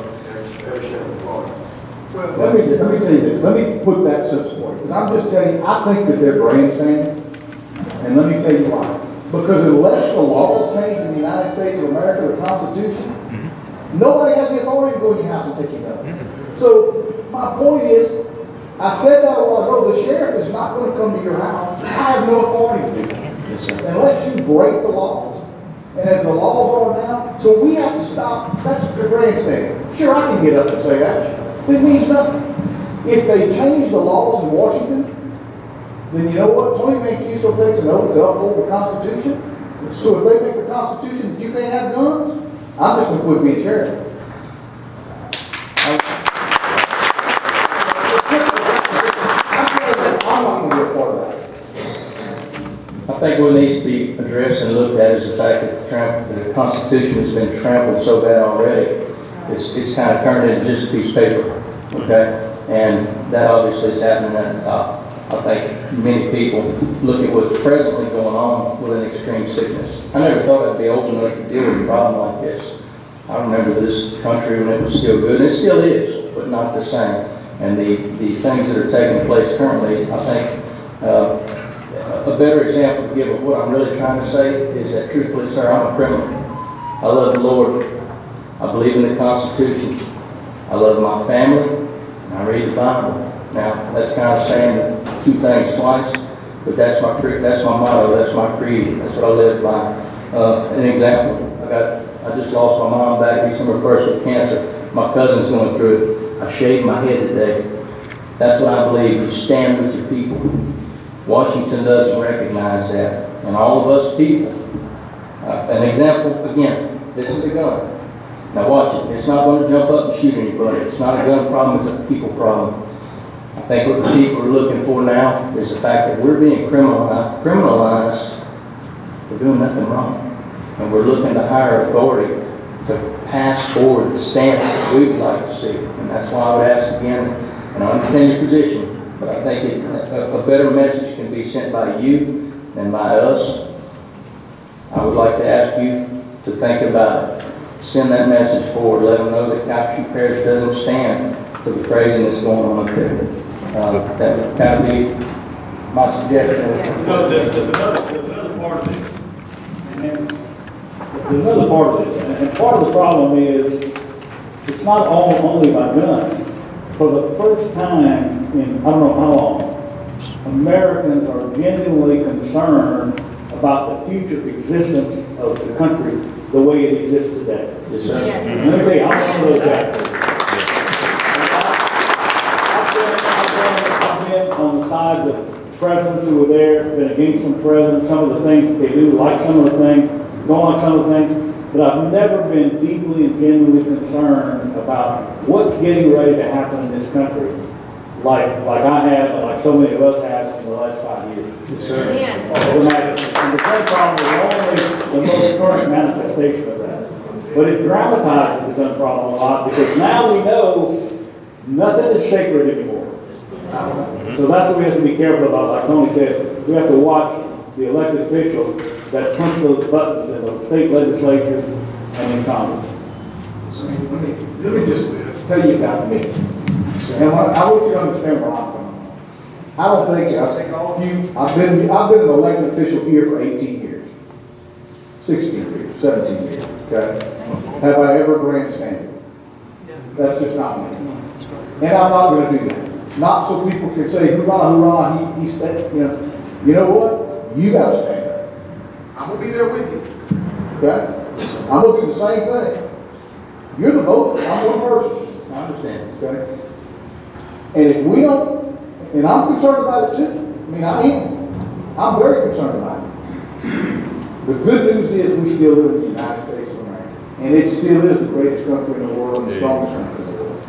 S3: Well, let me tell you this. Let me put that simple for you. Because I'm just telling you, I think that they're grandstanding. And let me tell you why. Because unless the laws change in the United States of America, the Constitution, nobody has the authority to go in your house and take your guns. So my point is, I said that a while ago, the sheriff is not going to come to your house. I have no authority to do that. Unless you break the laws. And as the laws are now, so we have to stop. That's the grandstand. Sure, I can get up and say that. It means nothing. If they change the laws in Washington, then you know what? Tony Mancuso takes an oath to uphold the Constitution. So if they make the Constitution that you can't have guns, I'm just going to quit being sheriff. I'm not going to be a part of that.
S8: I think what needs to be addressed and looked at is the fact that the Constitution has been trampled so bad already. It's kind of turned into just a piece of paper, okay? And that obviously is happening at the top. I think many people look at what's presently going on with an extreme sickness. I never thought I'd be old enough to deal with a problem like this. I remember this country when it was still good, and it still is, but not the same. And the things that are taking place currently, I think, a better example to give of what I'm really trying to say is that, truthfully, sir, I'm a criminal. I love the Lord. I believe in the Constitution. I love my family. And I read the Bible. Now, that's kind of saying two things twice, but that's my motto. That's my creed. That's what I live by. An example: I just lost my mom back December 1st with cancer. My cousin's going through it. I shaved my head today. That's what I believe. You stand with your people. Washington doesn't recognize that, and all of us people. An example, again, this is a gun. Now watch it. It's not going to jump up and shoot anybody. It's not a gun problem, it's a people problem. I think what the people are looking for now is the fact that we're being criminalized for doing nothing wrong. And we're looking to higher authority to pass forward the stance that we would like to see. And that's why I would ask again, and I understand your position, but I think a better message can be sent by you than by us. I would like to ask you to think about it. Send that message forward. Let them know that Calcasieu Parish doesn't stand for the craziness going on up there. That would kind of be my suggestion.
S2: There's another part of this. And there's another part of this. And part of the problem is it's not only by guns. For the first time in I don't know how long, Americans are genuinely concerned about the future existence of the country the way it exists today.
S8: Yes, sir.
S6: Yes.
S2: Let me tell you, I'm one of those guys. I've been on the side of presidents who were there, been against some presidents, some of the things that they do, like some of the things, don't like some of the things, but I've never been deeply and genuinely concerned about what's getting ready to happen in this country, like I have, and like so many of us have in the last 5 years.
S8: Yes, sir.
S2: And the gun problem is only the most current manifestation of that. But it dramatizes the gun problem a lot because now we know nothing is sacred anymore. So that's what we have to be careful about. Like Tony said, we have to watch the elected officials that punch those buttons in the state legislature and in Congress.
S3: Let me just tell you about me. And I want you to understand where I'm coming from. I think all of you, I've been an elected official here for 18 years, 16 years, 17 years, okay? Have I ever grandstanded? That's just not me. And I'm not going to do that. Not so people can say, hoorah, hoorah, he's you know what? You got to stand up.
S4: I'm gonna be there with you.
S3: Okay? I'm going to do the same thing. You're the voter. I'm one person.
S8: I understand.
S3: Okay? And if we don't, and I'm concerned about it too. I mean, I am. I'm very concerned about it. The good news is we still live in the United States of America. And it still is the greatest country in the world and the strongest country in the world.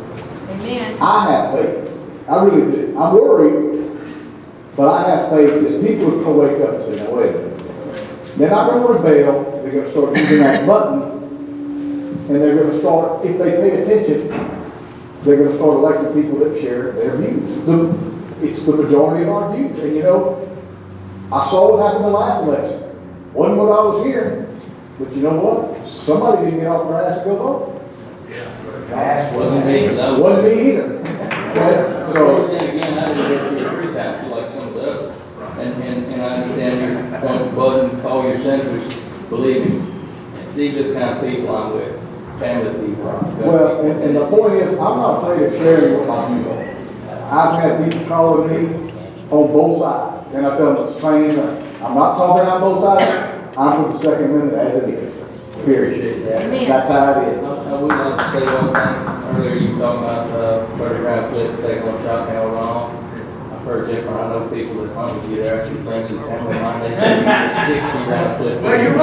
S6: Amen.
S3: I have faith. I really do. I'm worried, but I have faith that people are going to wake up and say, no, wait a minute. They're not going to rebel. They're going to start using that button. And they're going to start, if they pay attention, they're going to start electing people that share their views. It's the majority of our views. And you know, I saw what happened in the last election. Wasn't what I was hearing, but you know what? Somebody didn't get off their ass to go vote.
S8: Wasn't me, though.
S3: Wasn't me either. Okay? So,
S8: again, I didn't get through 3 times like some of the others. And and I understand your point the button, call your senators, believe me, these are the kind of people I'm with, family people.
S3: Well, and the point is, I'm not afraid of sharing what my views are. I've had people calling me on both sides, and I tell them it's the same thing. I'm not talking out both sides, I'm for the Second Amendment as it is, period.
S6: Amen.
S3: That's how it is.
S8: I would like to say one thing. Earlier you talking about 30 round clip, taking one shot, now wrong. I've heard different. I know people that hunt with you, they're actually friends and family of mine. They say you get 60 round clip.
S4: Well, you're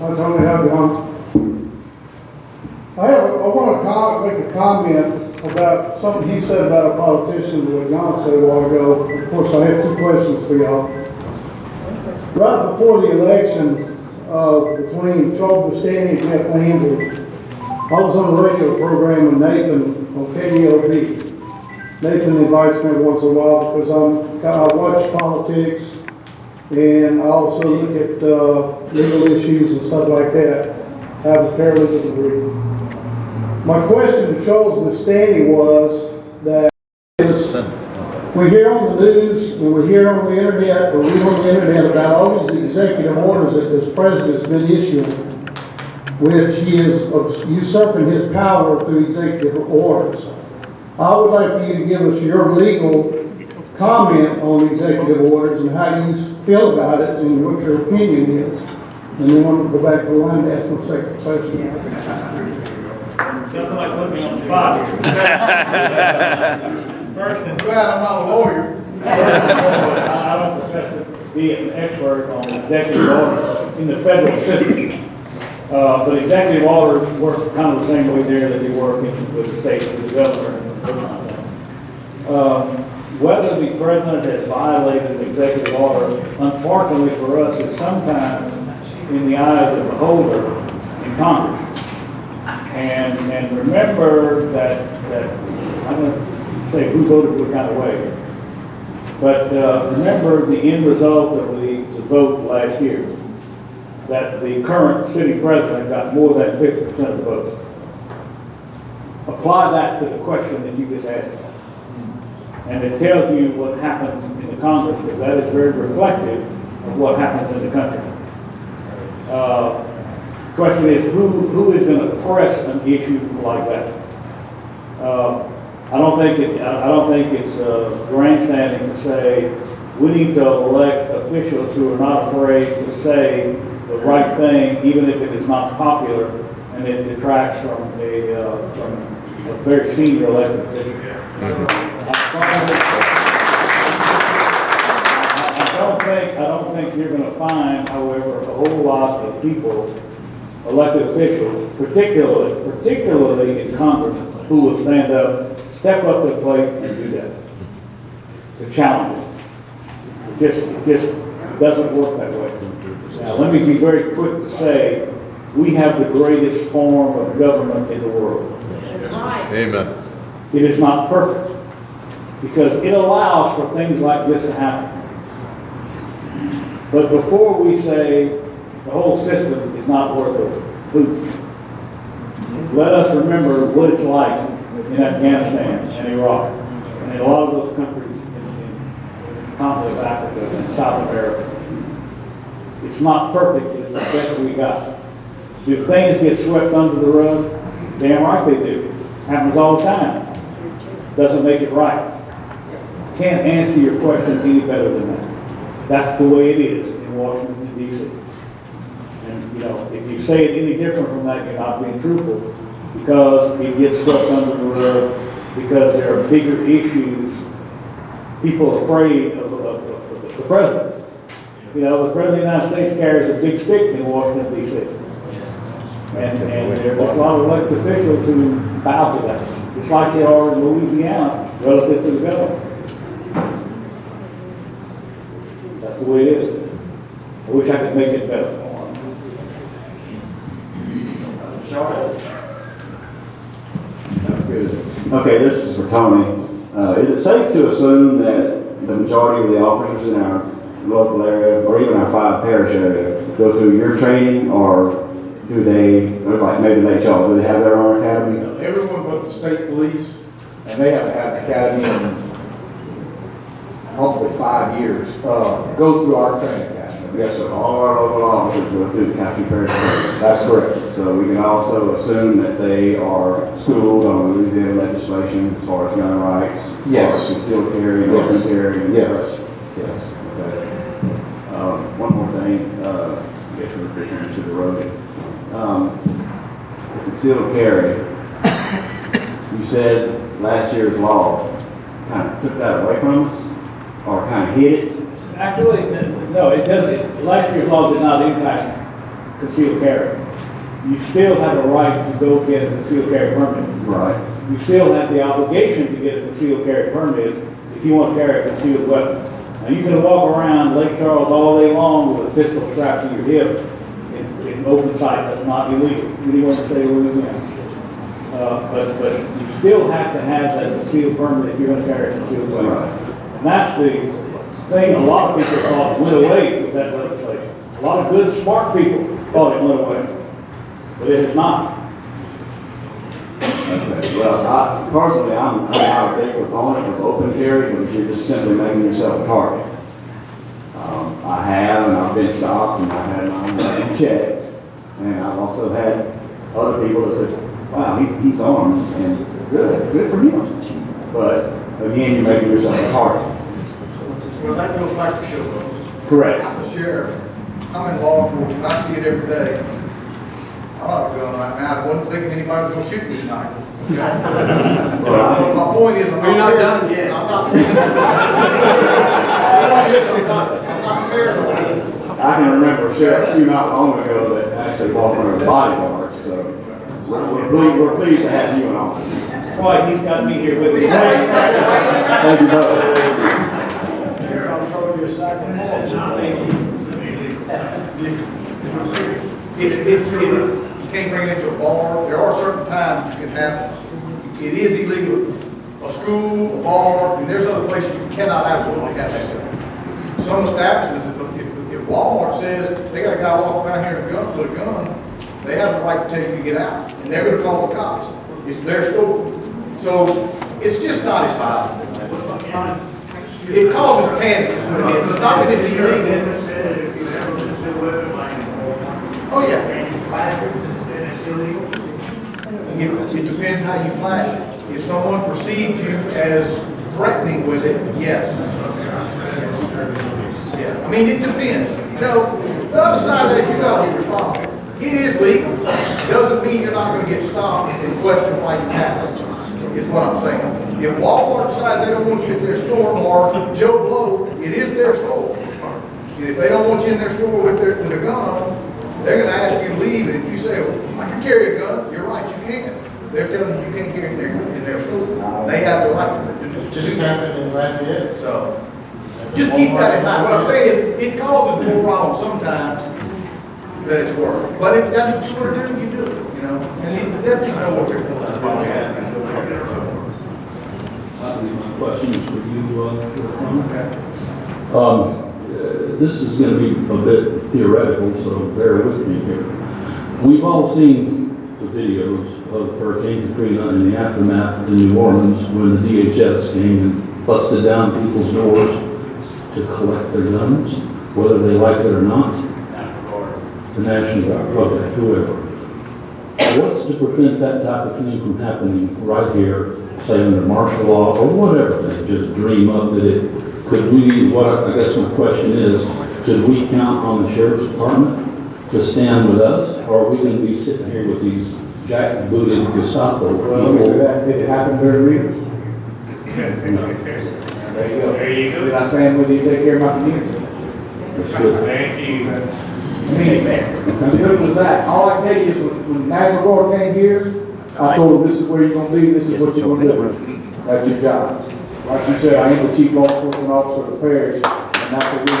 S7: I totally have you on. I want to make a comment about something he said about a politician, what John said a while ago. Of course, I have two questions for y'all. Right before the election between Charles Bustani and Jeff Landry, I was on a radio program with Nathan on KDOB. Nathan invites me once in a while because I watch politics and I also look at legal issues and stuff like that. I have a paralegal degree. My question to Charles Bustani was that we hear on the news and we hear on the internet or read on the internet about all these executive orders that this president's been issuing, which he is usurping his power through executive orders. I would like for you to give us your legal comment on executive orders and how you feel about it and what your opinion is. And then I'm going to go back to the line to ask my second question.
S2: Somebody put me on the spot. First and
S4: glad I'm not a lawyer.
S2: I don't profess to be an expert on executive orders in the federal system. But executive orders work kind of the same way there that they work with the state, with the governor, and those kind of things. Whether the president has violated an executive order, unfortunately for us, is sometimes in the eye of the beholder in Congress. And remember that I'm going to say who voted what kind of way. But remember the end result of the vote last year, that the current city president got more than 50% of the votes. Apply that to the question that you just asked. And it tells you what happens in the Congress, because that is very reflective of what happens in the country. The question is, who is going to press an issue like that? I don't think it's grandstanding to say we need to elect officials who are not afraid to say the right thing, even if it is not popular, and it detracts from a very senior elected official. I don't think you're going to find, however, a whole lot of people, elected officials, particularly in Congress, who will step up to the plate and do that, to challenge it. It just doesn't work that way. Now, let me be very quick to say, we have the greatest form of government in the world.
S6: That's right.
S9: Amen.
S2: It is not perfect, because it allows for things like this to happen. But before we say the whole system is not worth a hoot, let us remember what it's like in Afghanistan and Iraq and in a lot of those countries in the continent of Africa and South America. It's not perfect, it's the best we got. Do things get swept under the rug? Damn right they do. Happens all the time. Doesn't make it right. Can't answer your question any better than that. That's the way it is in Washington, D.C. And, you know, if you say it any different from that, you're not being truthful, because it gets swept under the rug, because there are bigger issues. People are afraid of the president. You know, the president of the United States carries a big stick in Washington, D.C. And there's a lot of elected officials who bow to that, just like they are in Louisiana relative to the government. That's the way it is. I wish I could make it better.
S5: That's good. Okay, this is for Tony. Is it safe to assume that the majority of the officers in our local area, or even our 5 parish area, go through your training, or do they, like maybe Lake Charles, do they have their own academy?
S3: Everyone but the state police, and they haven't had an academy in hopefully 5 years, go through our training academy.
S5: Yes, sir. All our local officers go through the county parish.
S3: That's correct.
S5: So we can also assume that they are schooled on Louisiana legislation as far as gun rights.
S3: Yes.
S5: As far as concealed carry, and open carry. And
S3: Yes.
S5: such. Yes. Okay. One more thing, I guess we're returning to the road. Concealed carry. You said last year's law kind of took that away from us, or kind of hid it.
S2: Actually, no, it doesn't. Last year's law did not impact concealed carry. You still have a right to go get a concealed carry permit.
S5: Right.
S2: You still have the obligation to get a concealed carry permit if you want to carry a concealed weapon. Now, you can walk around Lake Charles all day long with a pistol strapped to your hip in open sight. That's not illegal. Anyone can say Louisiana. But you still have to have that concealed permit if you're going to carry a concealed weapon.
S5: Right.
S2: And that's the thing a lot of people thought went away with that legislation. A lot of good, smart people thought it went away, but it has not.
S5: Okay. Well, personally, I'm not a big proponent of open carry, but you're just simply making yourself a target. I have, and I've been stopped, and I've had my own weapon checked, and I've also had other people that said, wow, he's armed, and good for him. But again, you're making yourself a target.
S4: Well, that goes back to show.
S5: Correct.
S4: I'm the sheriff. I'm in law enforcement. I see it every day. I don't have a gun right now. I wasn't thinking anybody was going to shoot me tonight. But my point is, I'm not done yet. I'm not. I'm not paranoid.
S5: I can remember a sheriff not long ago that actually walked around with bodyguards, so we're pleased to have you in office.
S2: That's why he's got me here with me.
S5: Thank you both.
S4: You can't bring it into a bar. There are certain times you can have, it is illegal. A school, a bar, and there's other places you cannot absolutely have that. Some establishments, if Walmart says they got a guy walking around here with a gun, they have the right to tell you to get out. And they're going to call the cops. It's their store. So it's just not as violent. It causes panic. It's not that it's illegal. Oh, yeah. It depends how you flash it. If someone perceived you as threatening with it, yes. Yeah. I mean, it depends. You know, the other side of that, you got to be responsible. It is legal. Doesn't mean you're not going to get stopped and questioned why you have it, is what I'm saying. If Walmart decides they don't want you at their store, or Joe Blow, it is their store. And if they don't want you in their store with a gun on, they're going to ask you to leave. And if you say, well, I can carry a gun, you're right, you can. They're telling you you can't carry it in their store. They have the right to
S9: Just happened in Lafayette.
S4: So, just keep that in mind. What I'm saying is, it causes more problems sometimes than it's worth. But if that's what you want to do, you do it, you know. And the deputies know what they're doing.
S8: My question is for you,
S4: Okay.
S8: This is going to be a bit theoretical, so bear with me here. We've all seen the videos of Hurricane Katrina and the aftermath in New Orleans when the DHS came and busted down people's doors to collect their guns, whether they like it or not.
S2: National Guard.
S8: The National Guard, okay, whoever. What's to prevent that type of thing from happening right here, say under martial law or whatever? They just dream up that it could we, I guess my question is, could we count on the Sheriff's Department to stand with us, or are we going to be sitting here with these jack-booted Gestapo
S3: Well,
S8: people?
S3: did it happen during Rita?
S8: No.
S3: There you go.
S9: There you go.
S3: Did I stand with you to take care of my community?
S8: That's good.
S9: Thank you.
S3: I mean, as simple as that. All I tell you is when National Guard came here, I told them, this is where you're going to be, this is what you're going to do. That's your job. Like you said, I am the chief law enforcement officer of the parish, and that's what we.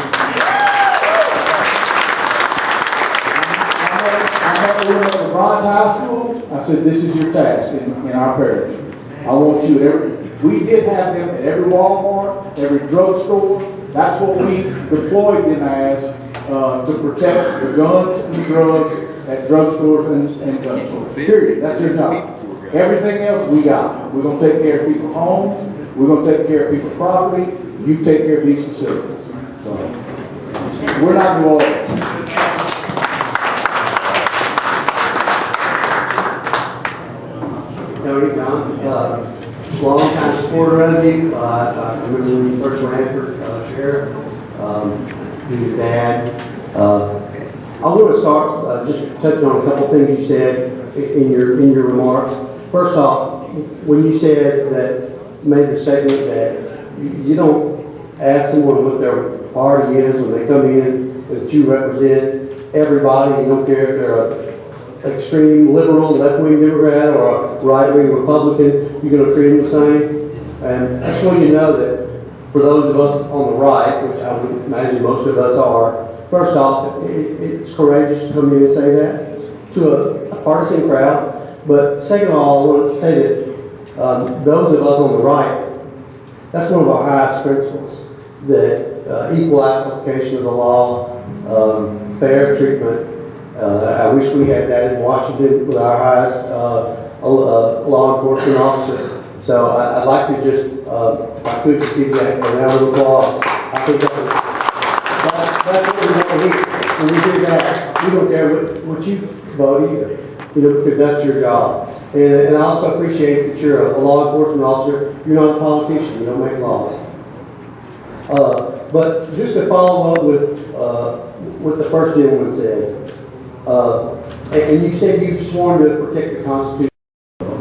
S3: I met with them at the Bronze High School. I said, this is your task in our parish. I want you at we did have them at every Walmart, every drugstore. That's what we deployed them as, to protect the guns and the drugs at drugstores and gun stores, period. That's their job. Everything else we got. We're gonna take care of people's homes, we're gonna take care of people's property, you take care of these facilities. So, we're not doing all that.
S9: Tony, John, long time supporter of you. I remember when you first ran for sheriff, your dad. I want to start just touching on a couple things you said in your remarks. First off, when you said that, made the statement that you don't ask someone what their party is when they come in, that you represent everybody. You don't care if they're an extreme liberal, left-wing Democrat, or a right-wing Republican. You're going to treat them the same. And I just want you to know that for those of us on the right, which I would imagine most of us are, first off, it's courageous to come in and say that to a partisan crowd. But second of all, I want to say that those of us on the right, that's one of our highest principles, that equal application of the law, fair treatment. I wish we had that in Washington with our highest law enforcement officer. So I'd like to just, if I could just give you a round of applause. I think that's what we want to hear. When we do that, we don't care what you vote either, because that's your job. And I also appreciate that you're a law enforcement officer. You're not a politician. You don't make laws. But just to follow up with what the first gentleman said, and you said you've sworn to protect the Constitution,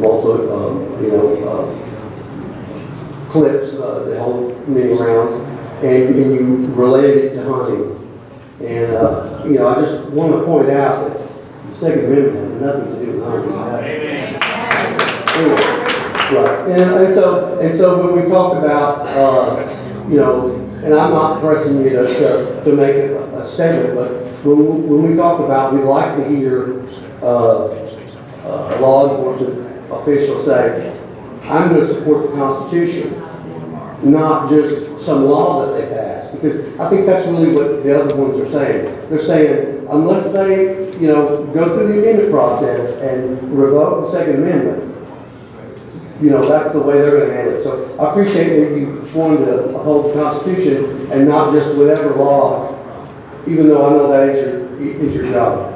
S9: also, clips that hold many rounds, and you related it to hunting. And, I just want to point out that the Second Amendment has nothing to do with hunting. Right. And so when we talk about, and I'm not pressing you to make a statement, but when we talk about, we'd like to hear law enforcement officials say, I'm going to support the Constitution, not just some law that they pass. Because I think that's really what the other ones are saying. They're saying, unless they, go through the amendment process and revoke the Second Amendment, that's the way they're going to handle it. So I appreciate that you sworn to uphold the Constitution and not just whatever law, even though I know that is your job.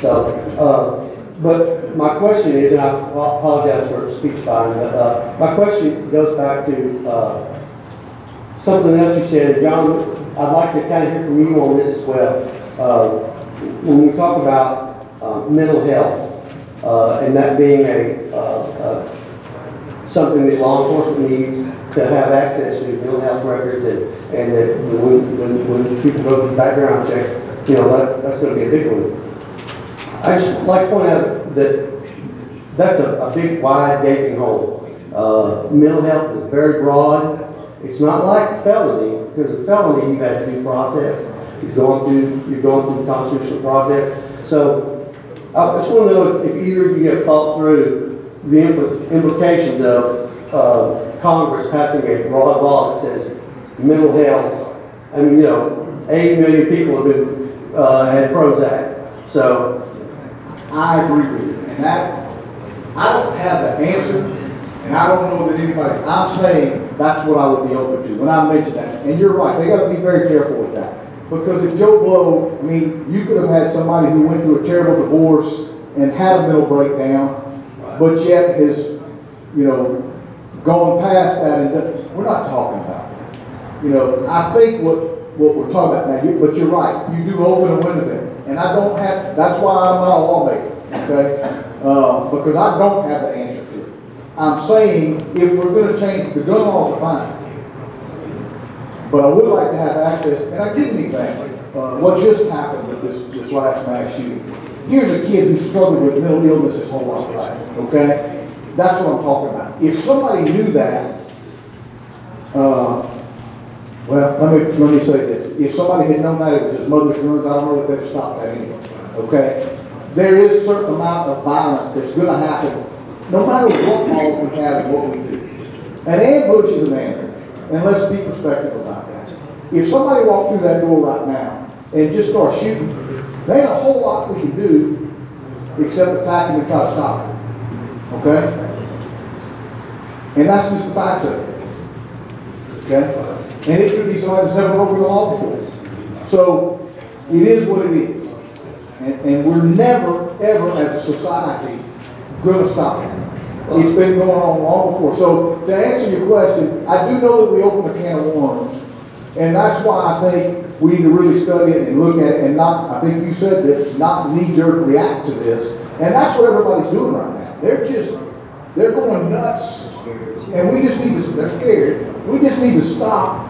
S9: So, but my question is, and I apologize for speech buying, but my question goes back to something else you said. And John, I'd like to kind of hear from you on this as well. When we talk about mental health, and that being something that law enforcement needs to have access to, mental health records, and that when people go through background checks, that's going to be a big one. I just like to point out that that's a big, wide, gaping hole. Mental health is very broad. It's not like felony, because a felony, you've had due process. You're going through the constitutional process. So I just want to know if either of you have thought through the implications of Congress passing a broad law that says mental health. I mean, 80 million people have been had Prozac. So
S3: I agree with you. And that, I don't have the answer, and I don't know that anybody, I'm saying that's what I would be open to when I mention that. And you're right, they got to be very careful with that. Because if Joe Blow, you could have had somebody who went through a terrible divorce and had a mental breakdown, but yet has, gone past that, and we're not talking about that. I think what we're talking about now, but you're right, you do open a window there. And I don't have, that's why I'm not a lawmaker, okay? Because I don't have the answer to it. I'm saying if we're going to change, the gun laws are fine. But I would like to have access, and I give an example. What just happened with this last mass shooting. Here's a kid who struggled with mental illness his whole life, okay? That's what I'm talking about. If somebody knew that, let me say this. If somebody had known that it was his mother's guns, I don't know if they'd have stopped that anyway, okay? There is a certain amount of violence that's going to happen no matter what laws we have and what we do. An ambush is an ambush, and let's be perspective about that. If somebody walked through that door right now and just started shooting, There ain't a whole lot we can do except attack him and try to stop him. Okay? And that's just the facts of it. Okay? And it could be somebody that's never broken the law before. So, it is what it is. And we're never, ever as a society going to stop it. It's been going on long before. So, to answer your question, I do know that we opened a can of worms. And that's why I think we need to really study it and look at it and not, I think you said this, not knee-jerk react to this. And that's what everybody's doing right now. They're going nuts. And we just need to, they're scared. We just need to stop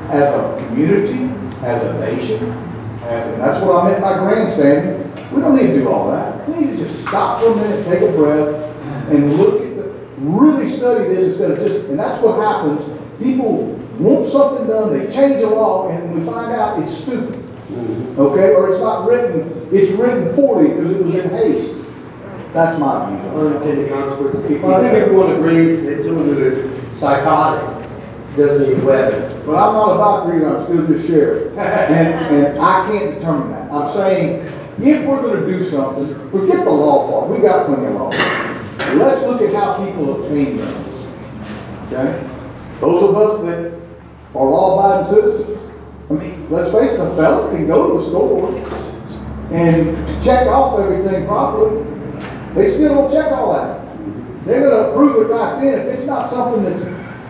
S3: as a community, as a nation, and that's what I meant by grandstanding. We don't need to do all that. We need to just stop for a minute, take a breath, and look at really study this instead of just, and that's what happens. People want something done, they change the law, and we find out it's stupid. Okay? Or it's not written, it's written poorly because it was in haste. That's my view.
S9: Unintended consequences. I think everyone agrees that someone who is psychotic doesn't need a weapon.
S3: But I'm not a doctor either, I'm still just sheriff. And I can't determine that. I'm saying, if we're going to do something, forget the law part. We got plenty of law. Let's look at how people obtain guns. Okay? Those of us that are law-abiding citizens, I mean, let's face it, a felon can go to the store and check off everything properly. They still don't check all that. They're going to approve it right then. If it's not something that's,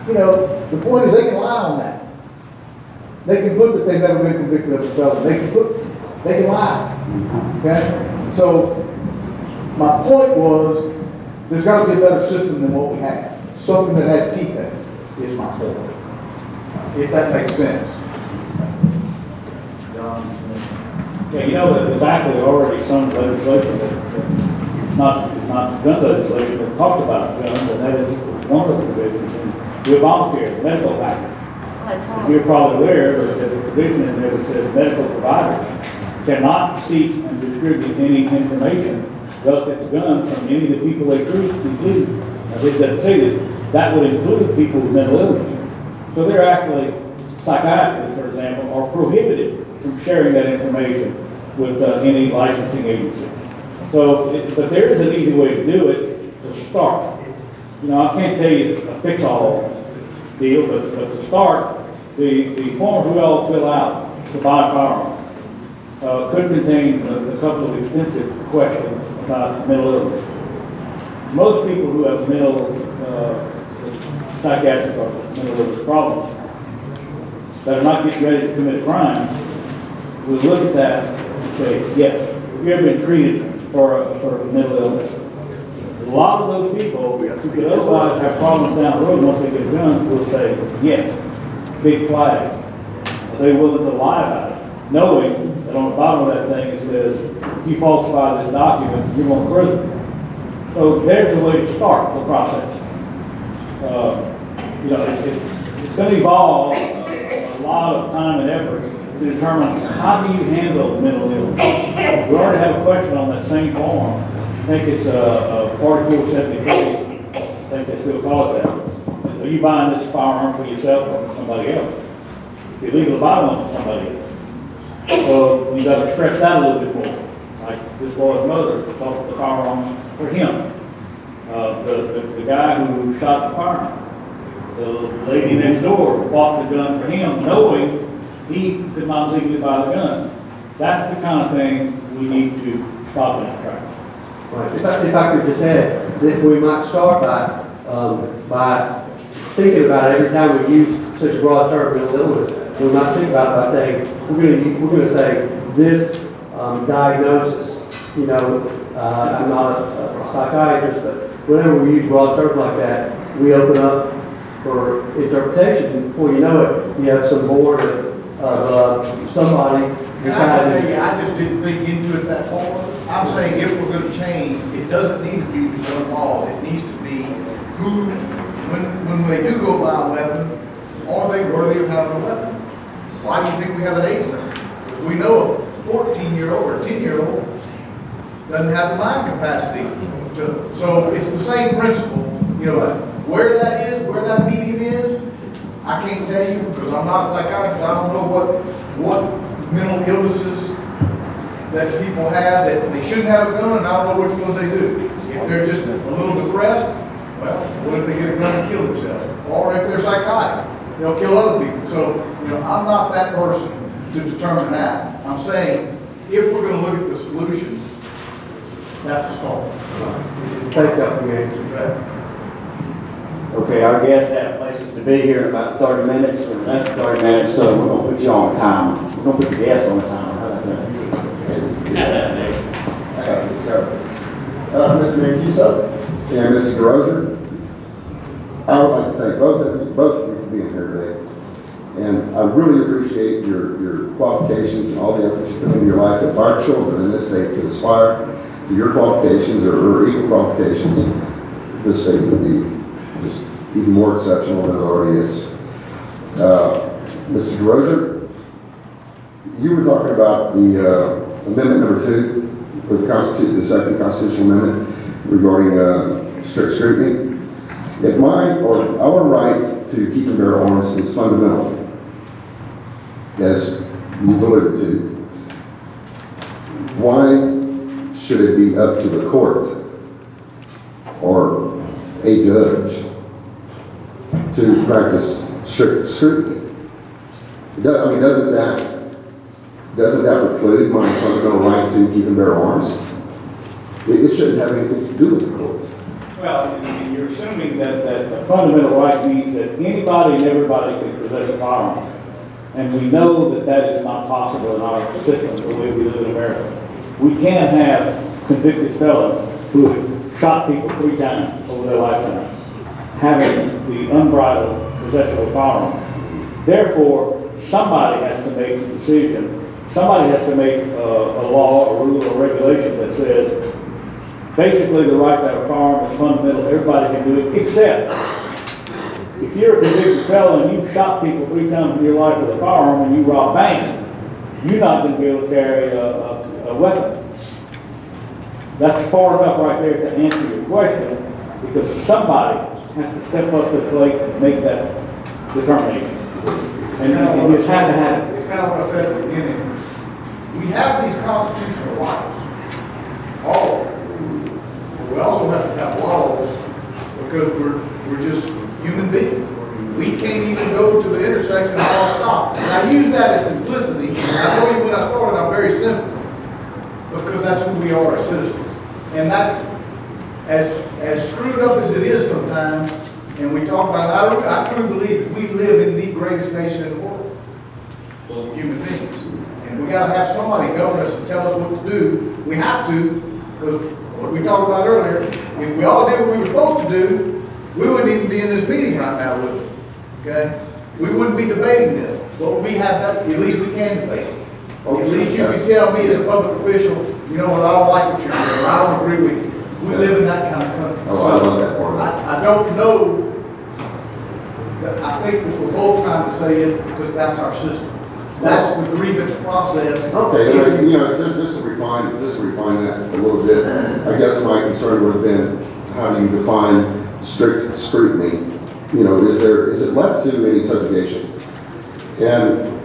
S3: you know, the point is they can lie on that. They can put that they've never been convicted of a felony. They can lie. Okay? So, my point was, there's got to be a better system than what we have. Something that has teeth in it is my point. If that makes sense.
S2: Yeah, you know that there's actually already some legislation that not gun legislation that talked about guns, and that is one of the provisions in the Obamacare, the medical package.
S6: That's right.
S2: You're probably aware that there's a provision in there that says medical providers cannot seek and distribute any information relative to guns from any of the people they include. I think that say that would include people with mental illness. So they're actually, psychiatrists, for example, are prohibited from sharing that information with any licensing agency. So, but there is an easy way to do it, to start. You know, I can't tell you a fix-all deal, but to start, the forms we all fill out to buy a firearm could contain a couple of extensive questions about mental illness. Most people who have psychiatric or mental illness problems that are not getting ready to commit crimes will look at that and say, yes, have you ever been treated for mental illness? A lot of those people who could otherwise have problems down the road once they get guns will say, yes, big flag. They're willing to lie about it, knowing that on the bottom of that thing it says, if you falsify this document, you're going to prison. So there's a way to start the process. You know, it's going to involve a lot of time and effort to determine how do you handle mental illness. We already have a question on that same form. I think it's 4473. I think they still call it that. Are you buying this firearm for yourself or for somebody else? It's illegal to buy one for somebody else. So you got to stretch that a little bit more. Like this boy's mother bought the firearm for him. The guy who shot the fireman. The lady next door bought the gun for him, knowing he could not legally buy the gun. That's the kind of thing we need to stop in our tracks.
S9: Right. If I could just add that we might start by thinking about it every time we use such a broad term, mental illness. We might think about it by saying we're going to say this diagnosis. You know, I'm not a psychiatrist, but whenever we use broad terms like that, we open up for interpretation. And before you know it, you have some board of somebody deciding.
S4: I just didn't think into it that far. I'm saying if we're going to change, it doesn't need to be the gun law. It needs to be who, when they do go buy a weapon, are they worthy of having a weapon? Why do you think we have an age limit? We know a 14-year-old or a 10-year-old doesn't have the mind capacity to, so it's the same principle. You know, where that is, where that medium is, I can't tell you because I'm not a psychiatrist. I don't know what mental illnesses that people have that they shouldn't have a gun, and I don't know which ones they do. If they're just a little depressed, well, what if they get a gun and kill themselves? Or if they're psychotic, they'll kill other people. So, I'm not that person to determine that. I'm saying, if we're gonna look at the solution, that's a start.
S9: Thank you for your answer.
S4: Okay?
S5: Okay, our guests have places to be here in about 30 minutes, or less than 30 minutes, so we're gonna put you on time. We're gonna put the guests on the time. How about that? Okay, let's go. Mr. Mancuso and Mr. DeRosier, I would like to thank both of you for being here today. And I really appreciate your qualifications and all the efforts you put into your life. If our children in this state could aspire to your qualifications or equal qualifications, this state would be just even more exceptional than it already is. Mr. DeRosier, you were talking about the amendment number 2 for the second constitutional amendment regarding strict scrutiny. If our right to keep and bear arms is fundamental, as you've alluded to, why should it be up to the court or a judge to practice strict scrutiny? Doesn't that preclude my fundamental right to keep and bear arms? It shouldn't have anything to do with the court.
S2: Well, you're assuming that the fundamental right means that anybody and everybody can possess a firearm. And we know that that is not possible in our system, the way we live in America. We can't have convicted felons who have shot people 3 times over their lifetime having the unbridled possession of a firearm. Therefore, somebody has to make the decision. Somebody has to make a law, a rule, or regulation that says basically the right to have a firearm is fundamental. Everybody can do it, except if you're a convicted felon and you've shot people 3 times in your life with a firearm and you rob banks, you're not going to be able to carry a weapon. That's far enough right there to answer your question, because somebody has to step up to the plate and make that determination. And you just have to have it.
S4: It's kind of what I said at the beginning. We have these constitutional rights, all of them. But we also have to have laws because we're just human beings. We can't even go to the intersection and all stop. And I use that as simplicity. I told you when I started, I'm very simple because that's who we are as citizens. And that's as screwed up as it is sometimes. And we talk about it. I truly believe that we live in the greatest nation in the world, well, human beings. And we got to have somebody govern us and tell us what to do. We have to, because what we talked about earlier, if we all did what we were supposed to do, we wouldn't even be in this meeting right now, would we? Okay? We wouldn't be debating this. But we have that, at least we can debate it. At least you can tell me as a public official, you know what, I don't like what you're doing, or I don't agree with you. We live in that kind of country.
S5: Oh, I love that part.
S4: I don't know, that I think we're both trying to say it because that's our system. That's the grievance process.
S5: Okay, just to refine that a little bit, I guess my concern would have been, how do you define strict scrutiny? Is it left to any subjugation? And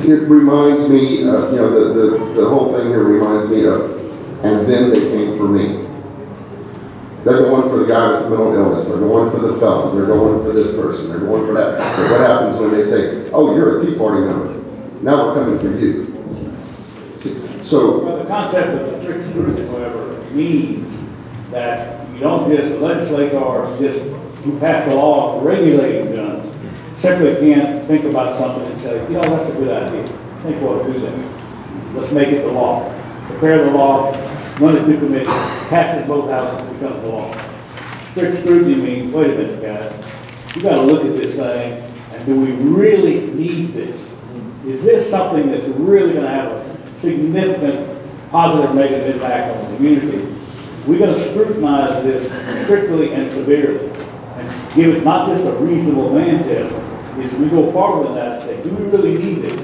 S5: it reminds me, the whole thing here reminds me of, and then they came for me. They're going for the guy with the mental illness. They're going for the felon. They're going for this person. They're going for that. But what happens when they say, oh, you're a Tea Party member. Now we're coming for you. So,
S2: But the concept of strict scrutiny, however, means that you don't just, legislators just, who pass the law regulating guns, simply can't think about something and say, that's a good idea. Think what to do that. Let's make it the law. Prepare the law, run it through committee, pass it both houses, it becomes the law. Strict scrutiny means, wait a minute, guys, you gotta look at this thing, and do we really need this? Is this something that's really gonna have a significant positive negative impact on the community? We're gonna scrutinize this strictly and severely, and give it not just a reasonable man test, is we go farther than that and say, do we really need this?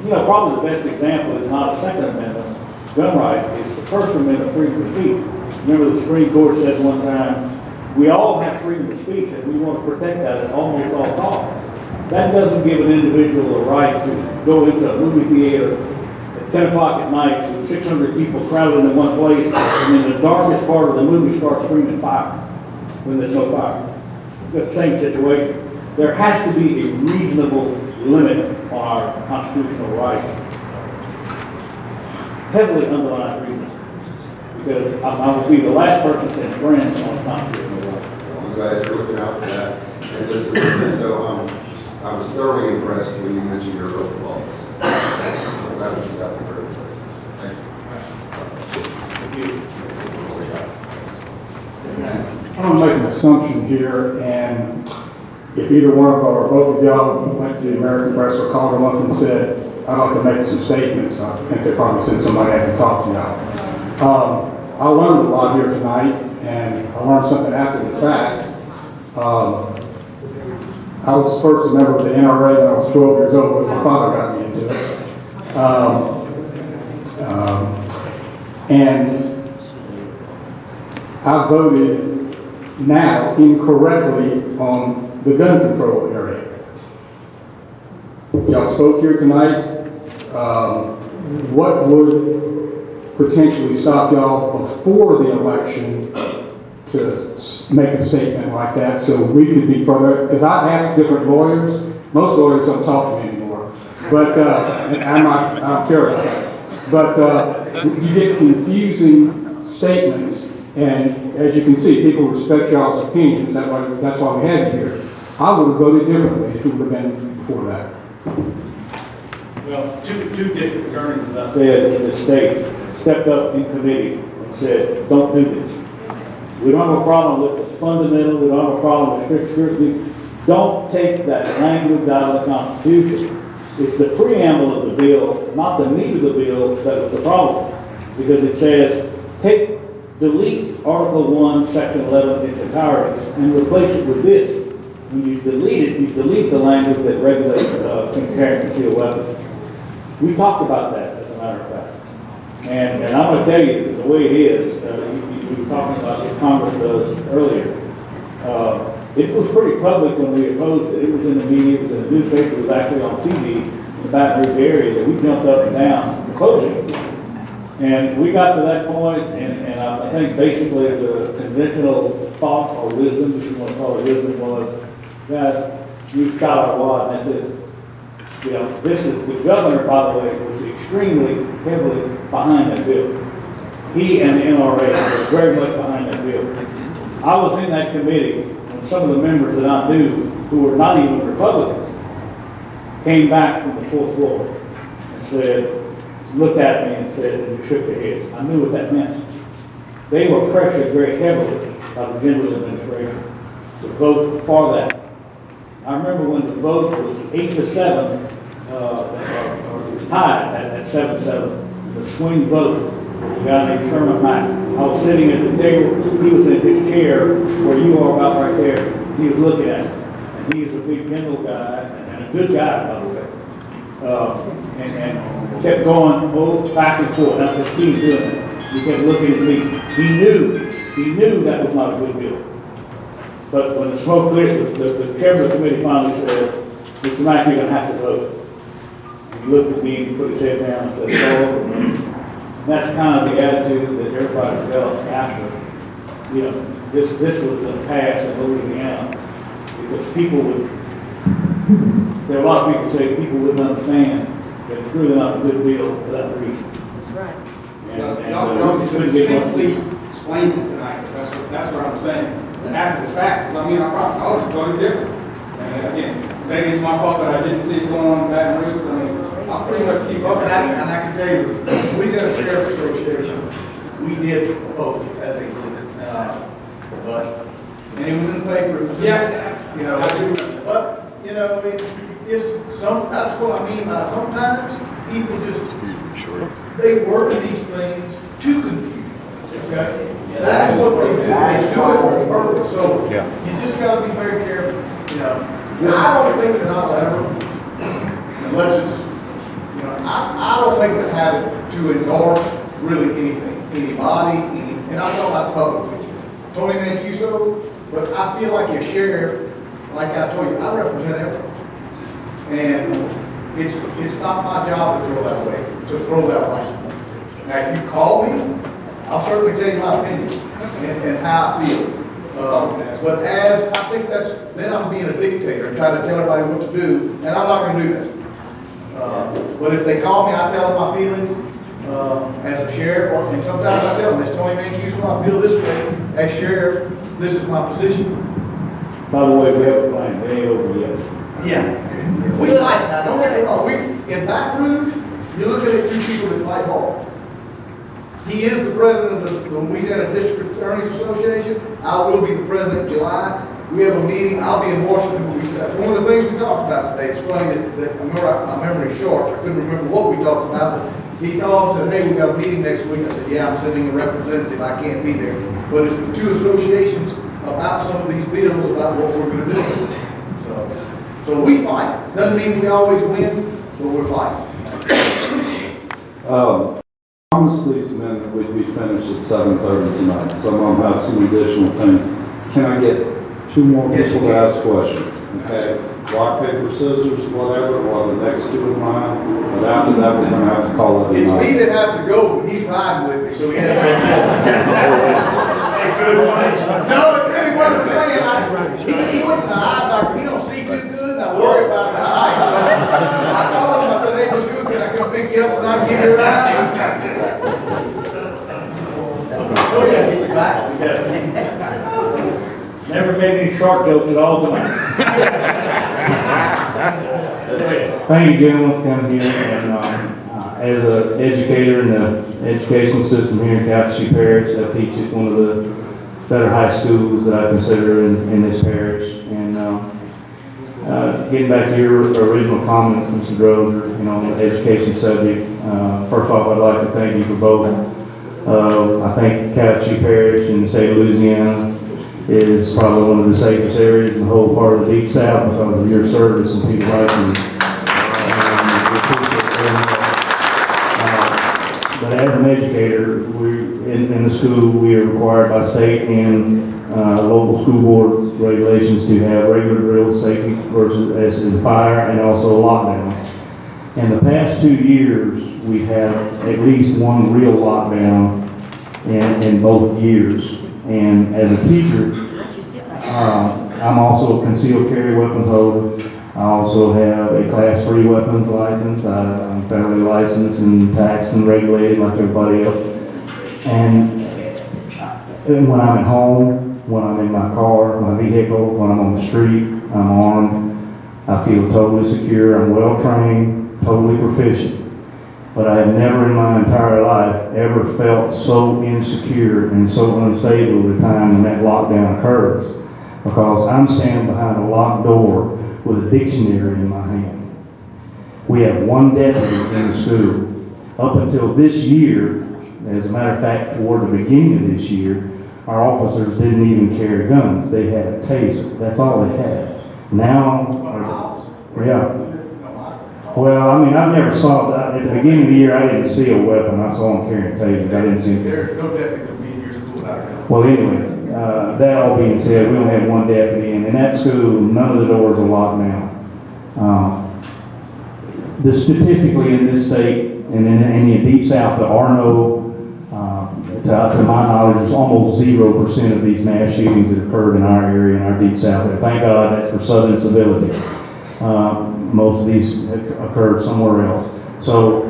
S2: Probably the best example is not a Second Amendment gun right, it's the First Amendment freedom of speech. Remember the Supreme Court said one time, we all have freedom of speech and we want to protect that at almost all costs. That doesn't give an individual a right to go into a movie theater at 10 o'clock at night with 600 people crowded in one place, and in the darkest part of the movie starts screaming fire when there's no fire. It's the same situation. There has to be a reasonable limit on our constitutional rights. Heavily underlined reason. Because I will be the last person to infringe on constitutional rights.
S10: I'm glad you're looking out for that. And just so I was thoroughly impressed when you mentioned your oath of office. So that was exactly very impressive. Thank you.
S3: I'm gonna make an assumption here, and if either one of or both of y'all went to the American Press or called them up and said, I'd like to make some statements, I think they probably sent somebody out to talk to y'all. I learned a lot here tonight, and I learned something after the fact. I was first a member of the NRA when I was 12 years old, but my father got me into it. And I voted now incorrectly on the gun control area. Y'all spoke here tonight. What would potentially stop y'all before the election to make a statement like that so we could be further? Because I asked different lawyers. Most lawyers don't talk to me anymore. But and I don't care about that. But you get confusing statements. And as you can see, people respect y'all's opinions. That's why we have you here. I would have voted differently if it would have been before that.
S2: Well, two district attorneys, as I said, in the state, stepped up in committee and said, don't do this. We don't have a problem with the fundamental, we don't have a problem with strict scrutiny. Don't take that language out of the Constitution. It's the preamble of the bill, not the meat of the bill, that was the problem. Because it says, delete Article 1, Section 11 in its entirety and replace it with this. When you delete it, you delete the language that regulates carry and concealed weapons. We talked about that, as a matter of fact. And I'm going to tell you the way it is. You were talking about what Congress does earlier. It was pretty public when we opposed it. It was in the media, it was in the newspaper, it was actually on TV in the Baton Rouge area that we jumped up and down opposing it. And we got to that point, and I think basically the conventional thought or wisdom, if you want to call it wisdom, was that you shot our wad, and that's it. You know, this is, the governor, by the way, was extremely heavily behind that bill. He and the NRA were very much behind that bill. I was in that committee when some of the members that I knew, who were not even Republicans, came back from the fourth floor and said, looked at me and said, and shook their heads. I knew what that meant. They were pressured very heavily by the General Administration to vote for that. I remember when the vote was 8-7, or it was tied at 7-7, the swing vote, a guy named Sherman Mack. I was sitting at the table, he was in his chair where you are about right there. He was looking at me. And he is a big general guy and a good guy, by the way. And kept going back and forth. That's what he was doing. He kept looking at me. He knew that was not a good deal. But when the smoke cleared, the chairman of the committee finally said, Mr. Mack, you're going to have to vote. And he looked at me and put his head down and said, "Go over me." And that's kind of the attitude that everybody developed after. You know, this was the pass in Louisiana. Because people would, there are a lot of people say people wouldn't understand that it's really not a good deal for that reason.
S6: That's right.
S11: Y'all simply explained it tonight. That's what I'm saying. After the fact, I mean, I was totally different. And again, maybe it's my fault that I didn't see it going on in Baton Rouge. I mean, I'll pretty much keep up.
S4: And I can tell you, Louisiana Sheriff's Association, we did oppose it as a group. And it was in the paper.
S11: Yeah.
S4: You know, but, you know, it's that's what I mean by sometimes people just, they word these things to confuse. Okay? That's what they do. They do it on purpose. So you just got to be very careful. You know, I don't think that I'll ever, unless it's, you know, I don't think that have it to endorse really anything, anybody, and I'm talking about publicly. Tony Mancuso, but I feel like a sheriff, like I told you, I represent everyone. And It's not my job to throw that away, to throw that license. Now, if you call me, I'll certainly tell you my opinion and how I feel. But I think then I'm being a dictator and trying to tell everybody what to do, and I'm not gonna do that. But if they call me, I tell them my feelings, as a sheriff, and sometimes I tell them, as Tony Mancuso, I feel this way, as sheriff, this is my position.
S2: By the way, we have a plan, it ain't over yet.
S4: Yeah, we fight, now, don't get me wrong, in Baton Rouge, you look at it, two people that fight hard. He is the president of the Louisiana District Attorneys Association. I will be the president in July. We have a meeting, I'll be in Washington. That's one of the things we talked about today. It's funny that my memory is short, I couldn't remember what we talked about, but he called and said, hey, we got a meeting next week. I said, yeah, I'm sending a representative, I can't be there. But it's the two associations about some of these bills, about what we're gonna do. So we fight. Doesn't mean we always win, but we're fighting.
S1: Promised these men that we'd be finished at 7:30 tonight. Some of them have some additional things. Can I get two more people to ask questions? Okay, rock, paper, scissors, whatever, or the next two in line. But after that, we're gonna have to call it a
S4: It's
S1: night.
S4: me that has to go, but he's riding with me, so he has to No, it really wasn't a plan. He went to the eye doctor, he don't see too good, and I worry about the eye. So I called him, I said, hey, what's good, can I come pick you up tonight and give you a ride? Oh yeah, get you back.
S2: Never made any shark jokes at all tonight.
S12: Thank you, gentlemen, for coming here. And as an educator in the education system here in Calcasieu Parish, I teach at one of the better high schools that I consider in this parish. And getting back to your original comments, Mr. DeRosier, on the education subject, first off, I'd like to thank you for both. I think Calcasieu Parish in the state of Louisiana is probably one of the safest areas in the whole part of the Deep South because of your service and people like you. But as an educator, in the school, we are required by state and local school board regulations to have regular drills, safety versus as in fire, and also lockdowns. In the past 2 years, we've had at least one real lockdown in both years. And as a teacher, I'm also a concealed carry weapons holder. I also have a class 3 weapons license. I'm federally licensed and taxed and regulated like everybody else. And when I'm at home, when I'm in my car, my vehicle, when I'm on the street, I'm armed. I feel totally secure. I'm well trained, totally proficient. But I have never in my entire life ever felt so insecure and so unstable the time when that lockdown occurs. Because I'm standing behind a locked door with a dictionary in my hand. We have one deputy in the school. Up until this year, as a matter of fact, toward the beginning of this year, our officers didn't even carry guns. They had a taser. That's all they had. Now, yeah. Well, I mean, I've never saw that. At the beginning of the year, I didn't see a weapon. I saw them carrying tasers. I didn't see
S4: There's no deputy to be in your school out there.
S12: Well, anyway, that all being said, we only have one deputy, and in that school, none of the doors are locked now. Statistically in this state, and in the Deep South, there are no, to my knowledge, there's almost 0% of these mass shootings that occurred in our area, in our Deep South. And thank God that's for Southern civility. Most of these occurred somewhere else. So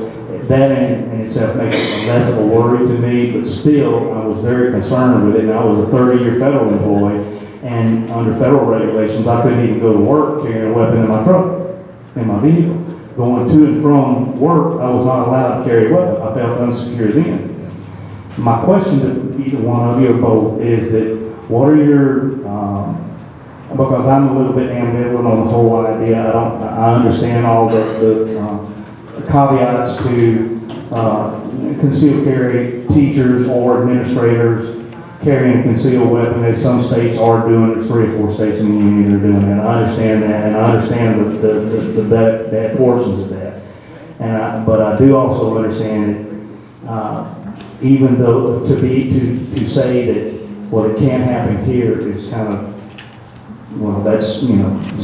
S12: that in itself makes it less of a worry to me, but still, I was very concerned with it. And I was a 30-year federal employee, and under federal regulations, I couldn't even go to work carrying a weapon in my truck, in my vehicle. Going to and from work, I was not allowed to carry a weapon. I felt unsecure then. My question to either one of you or both is that, what are your, because I'm a little bit ambivalent on the whole idea. I understand all the caveats to concealed carry teachers or administrators carrying a concealed weapon, as some states are doing. There's 3 or 4 states in the union that are doing that. I understand that, and I understand the bad portions of that. But I do also understand that even though to say that, well, it can't happen here is kind of, well, that's,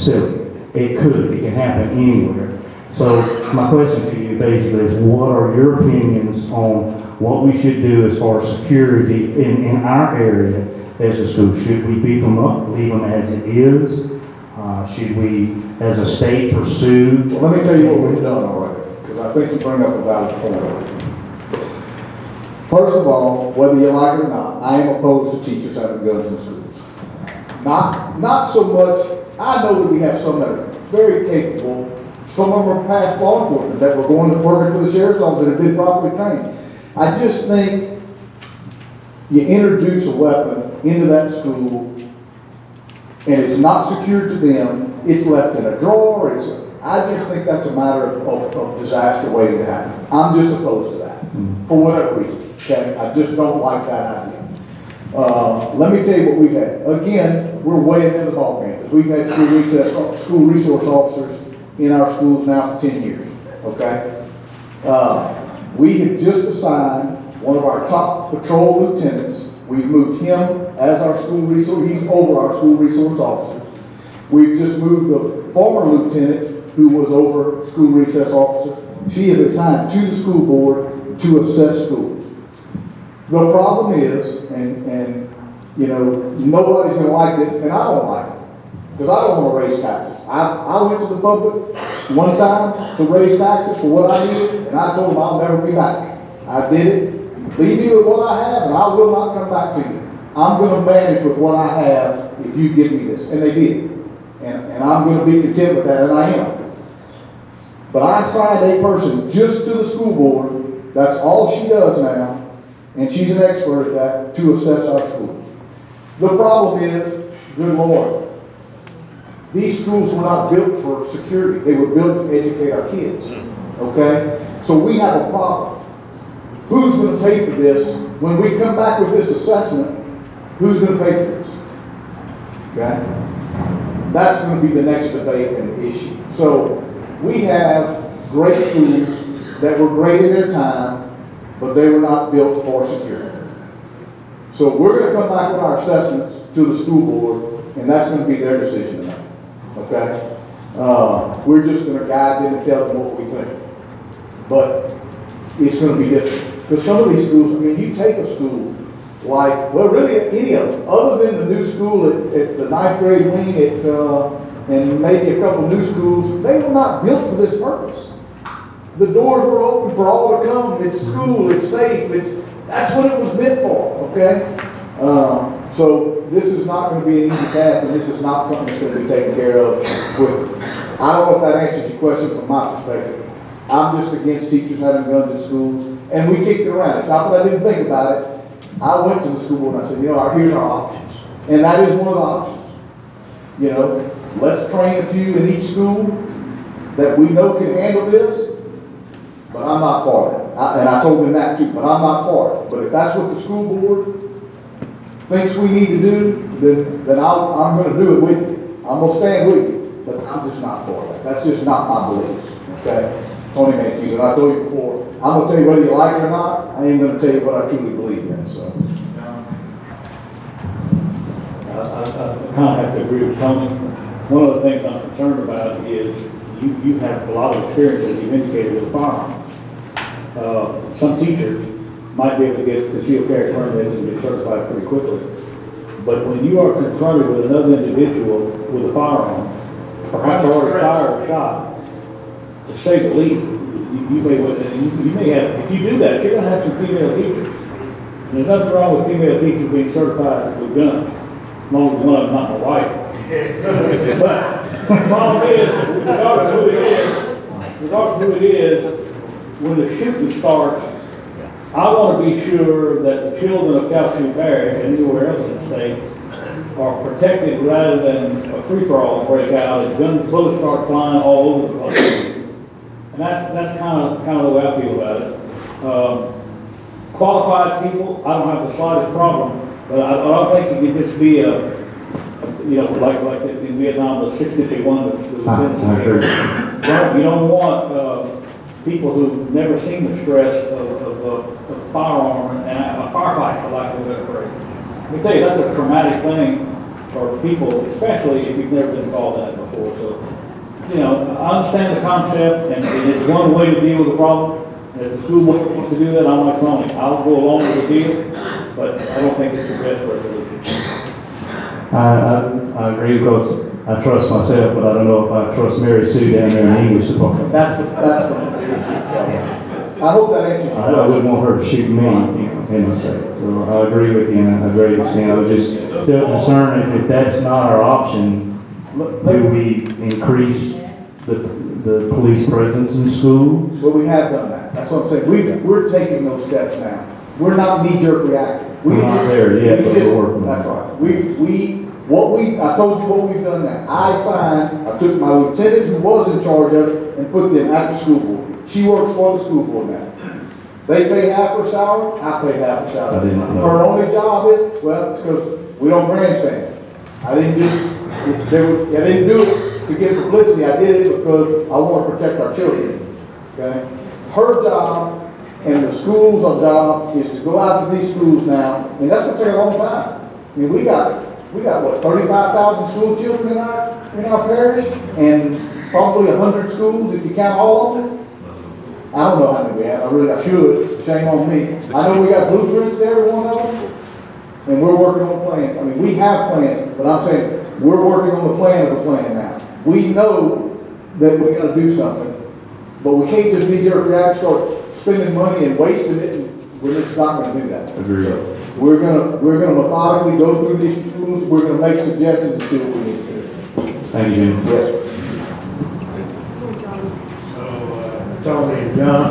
S12: silly. It can happen anywhere. So my question to you basically is, what are your opinions on what we should do as far as security in our area as a school? Should we beef them up, leave them as it is? Should we, as a state, pursue?
S3: Well, let me tell you what we've done already, because I think you bring up a valid point. First of all, whether you like it or not, I am opposed to teachers having guns in schools. Not so much, I know that we have some that are very capable, some of them are past law enforcement that were going to work for the sheriff's office and have been properly trained. I just think you introduce a weapon into that school and it's not secured to them, it's left in a drawer, I just think that's a matter of disaster waiting to happen. I'm just opposed to that, for whatever reason, okay? I just don't like that idea. Let me tell you what we've had. Again, we're way ahead of the ballgame, because we've had school resource officers in our schools now for 10 years, okay? We have just assigned one of our top patrol lieutenants. We've moved him as our school resource, he's over our school resource officers. We've just moved the former lieutenant who was over school recess officer. She is assigned to the school board to assess schools. The problem is, and you know, nobody's going to like this, and I don't like it, because I don't want to raise taxes. I went to the public one time to raise taxes for what I needed, and I told them I'll never be back. I did it. Leave me with what I have, and I will not come back to you. I'm going to manage with what I have if you give me this. And they did. And I'm going to be content with that, and I am. But I assigned a person just to the school board. That's all she does now. And she's an expert at that, to assess our schools. The problem is, good Lord, these schools were not built for security. They were built to educate our kids. Okay? So we have a problem. Who's going to pay for this? When we come back with this assessment, who's going to pay for this? Okay? That's going to be the next debate and the issue. So we have great schools that were great in their time, but they were not built for security. So we're going to come back with our assessments to the school board, and that's going to be their decision tonight. Okay? We're just going to guide them and tell them what we think. But it's going to be different. Because some of these schools, I mean, you take a school like, well, really any of them, other than the new school at the 9th grade wing and maybe a couple new schools, they were not built for this purpose. The doors were open for all to come. It's school, it's safe, that's what it was meant for, okay? So this is not going to be an easy path, and this is not something that's going to be taken care of quickly. I don't know if that answers your question from my perspective. I'm just against teachers having guns in schools, and we kicked it around. It's not that I didn't think about it. I went to the school board and I said, you know, here's our options. And that is one of the options. You know, let's train a few in each school that we know can handle this, but I'm not for that. And I told them that too, but I'm not for it. But if that's what the school board thinks we need to do, then I'm going to do it with you. I'm going to stand with you, but I'm just not for that. That's just not my beliefs, okay? Tony Mancuso, and I told you before, I'm going to tell you whether you like it or not. I ain't going to tell you what I truly believe in, so.
S2: I kind of have to agree with Tony. One of the things I'm concerned about is you have a lot of experience, as you indicated, with firearms. Some teachers might be able to get concealed carry permits and get certified pretty quickly. But when you are confronted with another individual with a firearm, perhaps already fired a shot, to say the least, you may have, if you do that, you're going to have some female teachers. And there's nothing wrong with female teachers being certified with guns, as long as one of them not my wife. But the problem is, regardless of who it is, when the shooting starts, I want to be sure that the children of Calcasieu Parish and anywhere else in the state are protected rather than a free-for-all break out and bullets start flying all over the place. And that's kind of the way I feel about it. Qualified people, I don't have the slightest problem, but I don't think it could just be like in Vietnam, the 651.
S12: I agree.
S2: You don't want people who've never seen the stress of a firearm and a firefight, for lack of a better phrase. Let me tell you, that's a traumatic thing for people, especially if you've never been involved in it before. So you know, I understand the concept, and it's one way to deal with the problem. And if the school board wants to do that, I'm like Tony, I'll go along with the deal, but I don't think it's the best resolution.
S12: I agree because I trust myself, but I don't know if I trust Mary Sue down there in the English department.
S3: That's the, I hope that answers your
S12: I
S3: question.
S12: wouldn't want her to shoot me in the state, so I agree with you, and I agree with you. I was just still concerned if that's not our option, do we increase the police presence in schools?
S3: Well, we have done that. That's what I'm saying. We're taking those steps now. We're not knee-jerk reacting.
S12: We're not there yet, but we're working on it.
S3: That's right. I told you what we've done now. I took my lieutenant who was in charge of it and put them at the school board. She works for the school board now. They pay half her salary, I pay half her salary.
S12: I did not know.
S3: Her only job is, well, it's because we don't grandstand. I didn't do it to get publicity. I did it because I want to protect our children. Okay? Her job and the school's job is to go out to these schools now, and that's going to take a long time. I mean, we got what, 35,000 school children in our parish, and probably 100 schools if you count all of them. I don't know how many we have. I should. Shame on me. I know we got blueprints to every one of them, and we're working on plans. I mean, we have plans, but I'm saying we're working on the plan of the plan now. We know that we got to do something, but we can't just knee-jerk react, start spending money and wasting it, and we're just not going to do that.
S12: Agreed.
S3: So we're gonna methodically go through these schools. We're gonna make suggestions and see what we need to do.
S12: Thank you, Jim.
S3: Yes.
S7: Tony and John,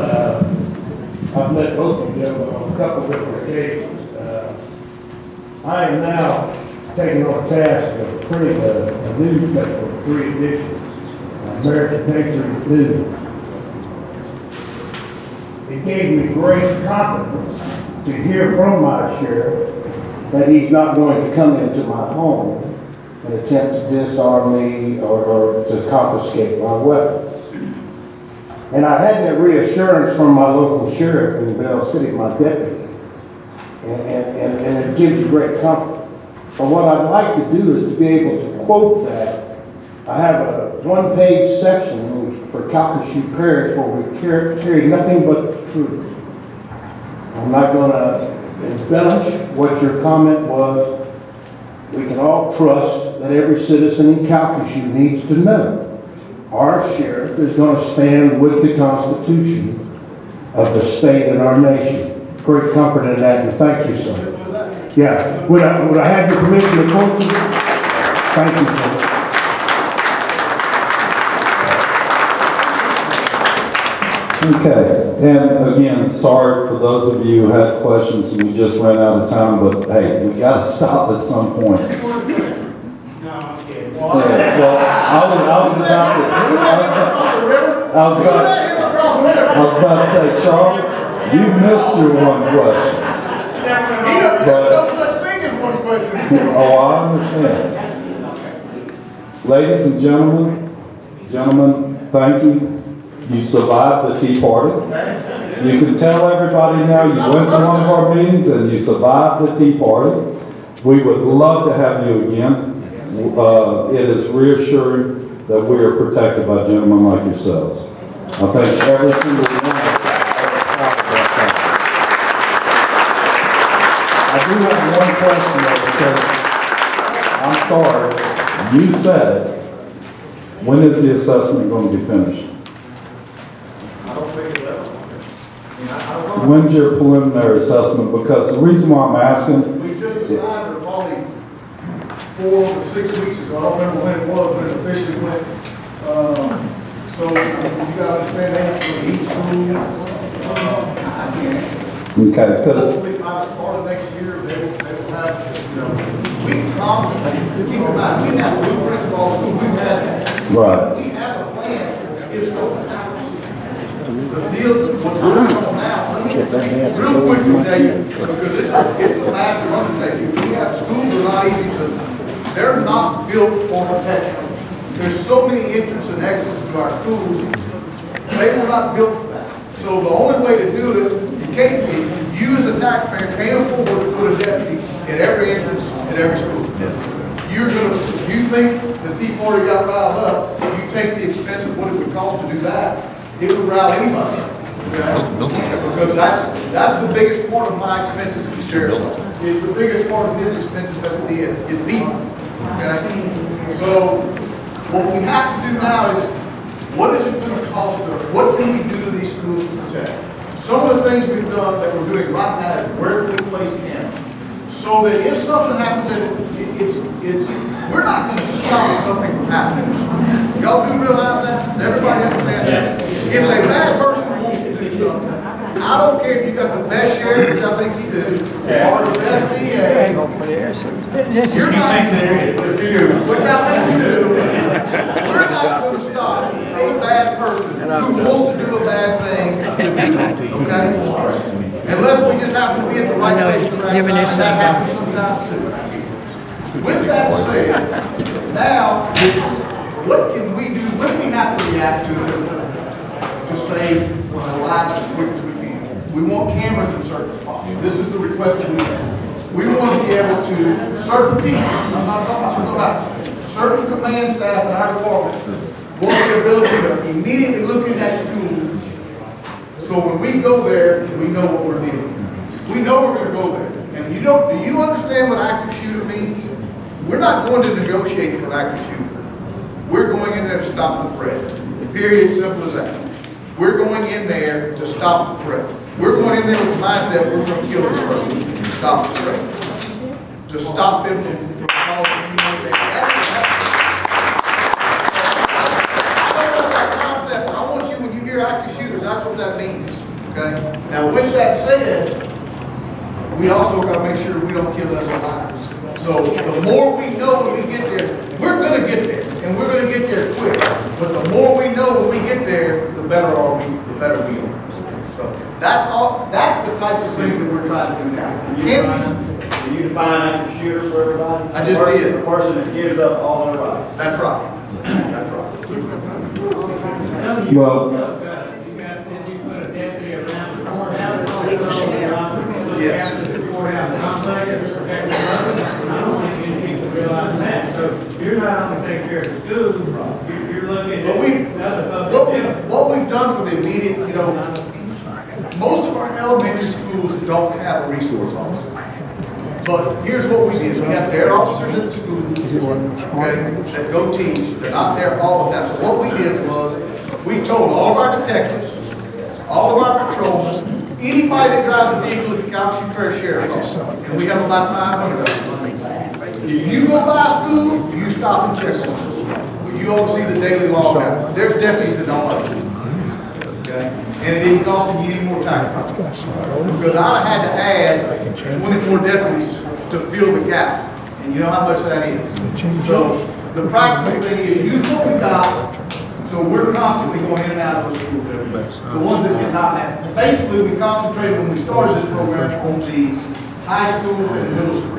S7: I've met both of them on a couple of different occasions. I am now taking on a task of printing a newspaper with 3 editions, American Patriot News. It gave me great confidence to hear from my sheriff that he's not going to come into my home and attempt to disarm me or to confiscate my weapons. And I had that reassurance from my local sheriff in Bell City, my deputy, and it gives you great comfort. But what I'd like to do is to be able to quote that. I have a 1-page section for Calcasieu Parish where we carry nothing but the truth. I'm not going to embellish what your comment was. We can all trust that every citizen in Calcasieu needs to know our sheriff is going to stand with the Constitution of the state and our nation. Great comfort in that, and thank you, sir. Yeah, would I have your permission to quote you? Thank you, sir.
S1: Okay, and again, sorry for those of you who had questions and we just ran out of time, but hey, we got to stop at some point. Yeah, well, I was about to say, Charlie, you missed your one question.
S4: No such thing as one question.
S1: Oh, I understand. Ladies and gentlemen, thank you. You survived the Tea Party. You can tell everybody now you went to one of our meetings and you survived the Tea Party. We would love to have you again. It is reassuring that we are protected by gentlemen like yourselves. I thank every single one of you. I do have one question though, because I'm sorry, you said it. When is the assessment going to be finished?
S4: I don't think it's ever.
S1: When's your preliminary assessment? Because the reason why I'm asking,
S4: We just decided probably 4 to 6 weeks ago. I don't remember when it was, when it officially went. So you gotta understand that for each school. I can't.
S1: okay, because,
S4: Hopefully by the start of next year, they will have, we can confidently, keep in mind, we have blueprints of all schools. We've had that.
S1: right,
S4: We have a plan. It's the deal, what's going on now, let me, real quick to tell you, because it's a massive undertaking. We have schools are not easy to, they're not built for protection. There's so many entrances and exits to our schools, they were not built for that. So the only way to do it, you can't, you as a taxpayer can't afford to put a deputy at every entrance at every school. You think the Tea Party got riled up, you take the expense of what it would cost to do that, it would route anybody. Okay? Because that's the biggest part of my expenses in the sheriff's office. It's the biggest part of his expenses that we did, is people. Okay? So, what we have to do now is, what is it going to cost us? What can we do to these schools to protect? Some of the things we've done that we're doing right now is where we place cameras. So that if something happens, we're not going to stop something from happening. Y'all do realize that? Does everybody understand that? If a bad person wants to do something, I don't care if you got the best sheriff, which I think you do, or the best DA. You're not, which I think you do. We're not going to stop a bad person who wants to do a bad thing, okay? Unless we just happen to be at the right place at the right time, and that happens sometimes too. With that said, now, what can we do? When we have to react to it to save lives as quick as we can? We want cameras in certain spots. This is the request that we have. We want to be able to, certain people, I'm not talking about certain command staff in our department, want the ability to immediately look in that school. So when we go there, we know what we're dealing with. We know we're going to go there. And do you understand what active shooter means? We're not going to negotiate for an active shooter. We're going in there to stop the threat. Period, simple as that. We're going in there to stop the threat. We're going in there with the mindset we're going to kill this person to stop the threat. To stop them from causing any more damage. I want you, when you hear active shooters, that's what that means. Okay? Now, with that said, we also got to make sure we don't kill us lives. So, the more we know when we get there, we're going to get there, and we're going to get there quick. But the more we know when we get there, the better we are. So, that's the types of things that we're trying to do now.
S9: Can you define active shooter for everybody?
S4: I just did.
S9: The person that gives up all their rights.
S4: That's right. That's right.
S1: Well,
S4: Yes.
S11: So you're not only taking care of the schools, you're looking at
S4: what we've done for the immediate, most of our elementary schools don't have a resource officer. But here's what we did. We have their officers at the school, okay, that go teach. They're not there all the time. So what we did was, we told all of our detectives, all of our patrolmen, anybody that drives a vehicle at the Calcasieu Parish Sheriff's Office, and we have about 500 of them. If you go by a school, you stop and check them. You all see the daily log out. There's deputies that don't like it. Okay? And it didn't cost them any more time. Because I'd have had to add 20 more deputies to fill the gap. And you know how much that is. So the practical thing is use what we got. So we're constantly going in and out of those schools every day. The ones that did not have. Basically, we concentrated when we started this program on the high school and middle school.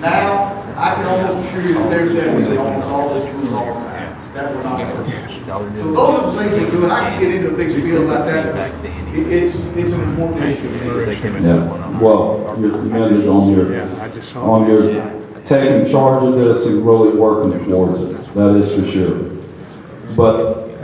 S4: Now, I can almost assure you that there's deputies in almost all those schools all the time. That we're not doing. So those are the things we're doing. I can get into a big spiel about that. It's an important issue.
S1: yeah. Well, you're committed on your taking charge of this and really working towards it. That is for sure. But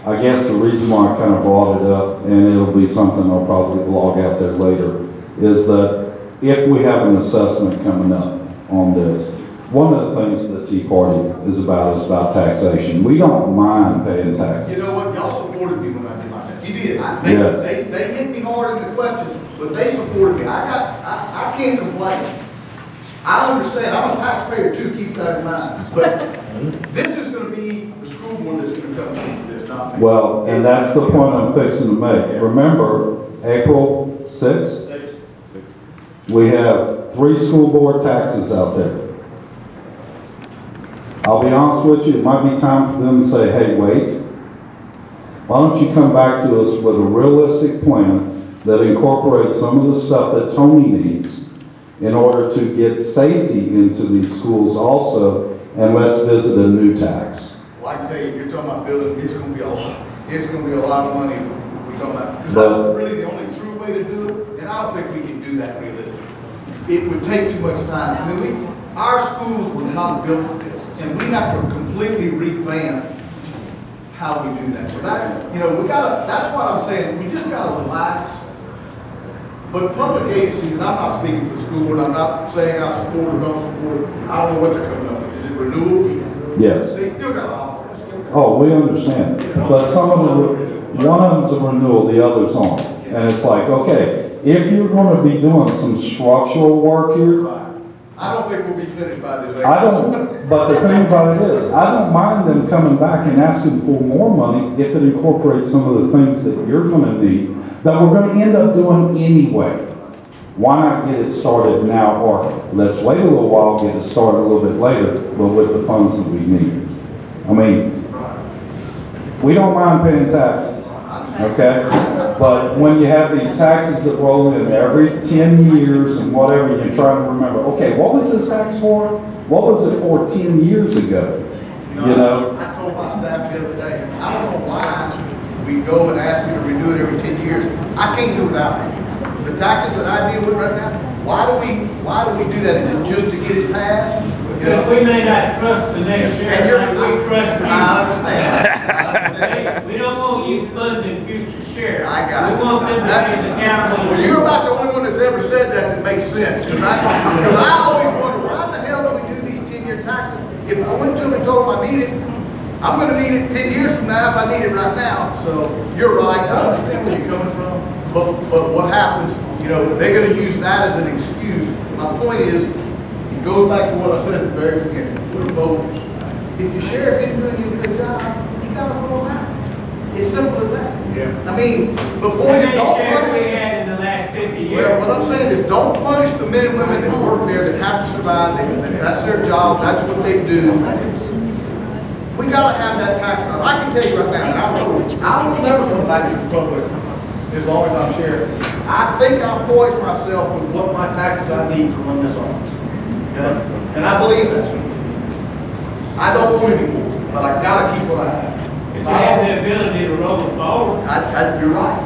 S1: I guess the reason why I kind of brought it up, and it'll be something I'll probably blog out there later, is that if we have an assessment coming up on this, one of the things that Tea Party is about taxation. We don't mind paying taxes.
S4: You know what? Y'all supported me when I did my tax. You did. They hit me hard in the questions, but they supported me. I can't complain. I understand. I'm a taxpayer too, keep that in mind. But this is going to be the school board that's going to come in for this, not me.
S1: Well, and that's the point I'm fixing to make. Remember, April 6th, we have 3 school board taxes out there. I'll be honest with you, it might be time for them to say, hey, wait. Why don't you come back to us with a realistic plan that incorporates some of the stuff that Tony needs in order to get safety into these schools also, and let's visit a new tax.
S4: Well, I can tell you, if you're talking about building, it's going to be a lot of money we're talking about. Because that's really the only true way to do it, and I don't think we can do that realistically. It would take too much time. I mean, our schools were not built for this, and we have to completely revamp how we do that. So that, we gotta, that's what I'm saying, we just gotta relax. But public agencies, and I'm not speaking for the school board, I'm not saying I support or don't support, I don't know what they're coming up with. Is it renewals?
S1: Yes.
S4: They still gotta operate.
S1: Oh, we understand. But some of them, one of them's a renewal, the other's on. And it's like, okay, if you're gonna be doing some structural work here,
S4: I don't think we'll be finished by this.
S1: I don't, but the thing about it is, I don't mind them coming back and asking for more money if it incorporates some of the things that you're gonna need, that we're gonna end up doing anyway. Why not get it started now, or let's wait a little while, get it started a little bit later, but with the funds that we need. I mean, we don't mind paying taxes, okay? But when you have these taxes that roll in every 10 years and whatever, you're trying to remember, okay, what was this tax for? What was it for 10 years ago? You know?
S4: I told my staff the other day, I don't know why we go and ask you to renew it every 10 years. I can't do without it. The taxes that I deal with right now, why do we do that? Is it just to get it passed?
S13: Because we may not trust the next sheriff like we trust you.
S4: I understand.
S13: We don't want you funding future sheriffs.
S4: I got
S13: We want them to be accountable.
S4: Well, you're about the only one that's ever said that makes sense. Because I always wonder, why the hell do we do these 10-year taxes? If I went to them and told them I need it, I'm going to need it 10 years from now if I need it right now. So you're right. I understand where you're coming from. But what happens, they're going to use that as an excuse. My point is, it goes back to what I said at the very beginning. We're voters. If your sheriff isn't doing a good job, you got to vote him out. It's simple as that.
S13: Yeah.
S4: I mean, the point is, don't punish.
S13: We had in the last 50 years.
S4: Well, what I'm saying is, don't punish the men and women that work there that have to survive. That's their job. That's what they do. We gotta have that tax. I can tell you right now, and I will never come back to the public as long as I'm sheriff. I think I've poised myself with what my taxes I need to run this office. Okay? And I believe that. I don't want any more, but I gotta keep what I have.
S13: If I have the ability to roll it forward.
S4: You're right.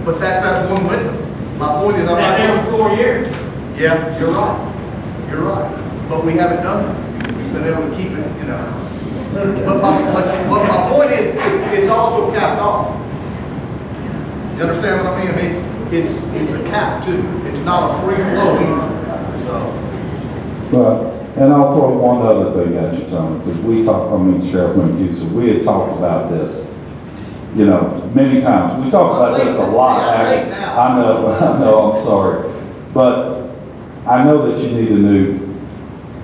S4: But that's that one window. My point is,
S13: That's every 4 years.
S4: Yeah, you're right. You're right. But we haven't done that. We've been able to keep it, But my point is, it's also capped off. You understand what I mean? It's a cap too. It's not a free flow either. So.
S1: And I'll throw one other thing at you, Tony, because Sheriff Mancuso, we had talked about this, many times. We talked about this a lot. I know, I'm sorry. But I know that you need a new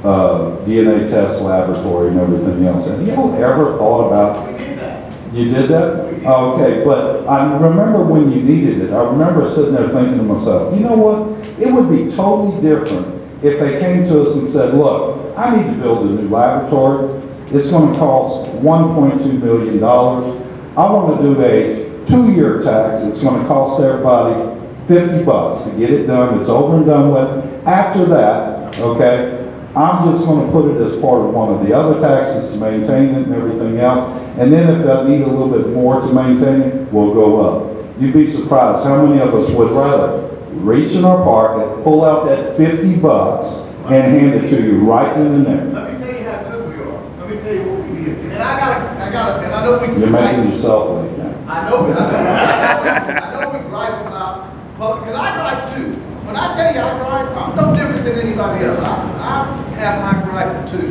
S1: DNA test laboratory and everything else. Have y'all ever thought about?
S4: We did that.
S1: You did that? Oh, okay, but I remember when you needed it. I remember sitting there thinking to myself, you know what? It would be totally different if they came to us and said, look, I need to build a new laboratory. It's going to cost $1.2 million. I want to do a 2-year tax. It's going to cost everybody $50 to get it done. It's over and done with. After that, okay, I'm just going to put it as part of one of the other taxes to maintain it and everything else. And then if I need a little bit more to maintain it, we'll go up. You'd be surprised how many of us would rather reach in our pocket, pull out that $50 and hand it to you right in the neck.
S4: Let me tell you how good we are. Let me tell you what we did. And and I know we can.
S1: You're making yourself late now.
S4: I know we gripe about, because I gripe too. When I tell you I gripe, I'm no different than anybody else. I have my gripe too.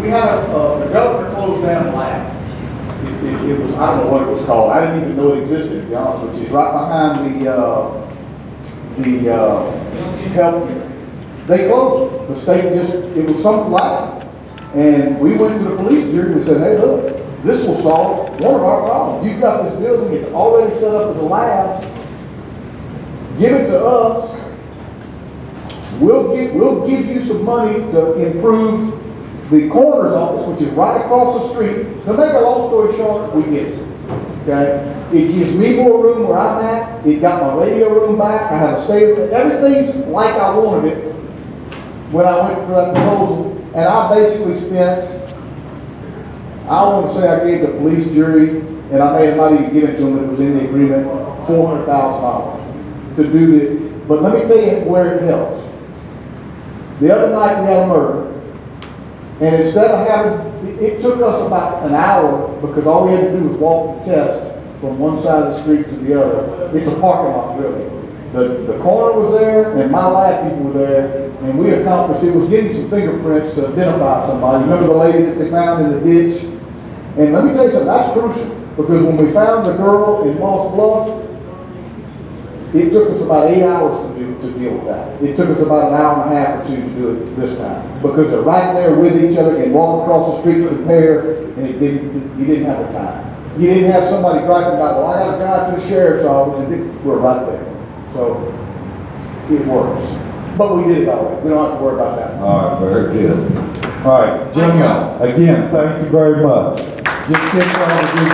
S4: We had the governor closed down a lab. It was, I don't know what it was called. I didn't even know it existed, to be honest with you. It's right behind the health unit. They closed it. The state it was something like it. And we went to the police bureau and said, hey, look, this will solve one of our problems. You've got this building, it's already set up as a lab. Give it to us. We'll give you some money to improve the coroner's office, which is right across the street. To make a long story short, we get it. Okay? It gives me more room where I'm at. It got my radio room back. I have a state. Everything's like I wanted it when I went for that proposal. And I basically spent, I want to say I gave the police jury, and I may have not even given it to them, it was in the agreement, $400,000 to do the, but let me tell you where it helps. The other night we had a murder.
S3: And instead of having, it took us about an hour, because all we had to do was walk the test from one side of the street to the other. It's a parking lot, really. The coroner was there, and my lab people were there, and we accomplished, it was getting some fingerprints to identify somebody. Remember the lady that they found in the ditch? And let me tell you something, that's crucial, because when we found the girl in Moss Bluff, it took us about 8 hours to deal with that. It took us about an hour and a half or two to do it this time, because they're right there with each other and walk across the street with a pair, and you didn't have the time. You didn't have somebody griping about, well, I gotta drive to the sheriff's office, and we're right there. So, it works. But we did it all right. We don't have to worry about that.
S1: All right, very good. All right, Jim, again, thank you very much. Just get all the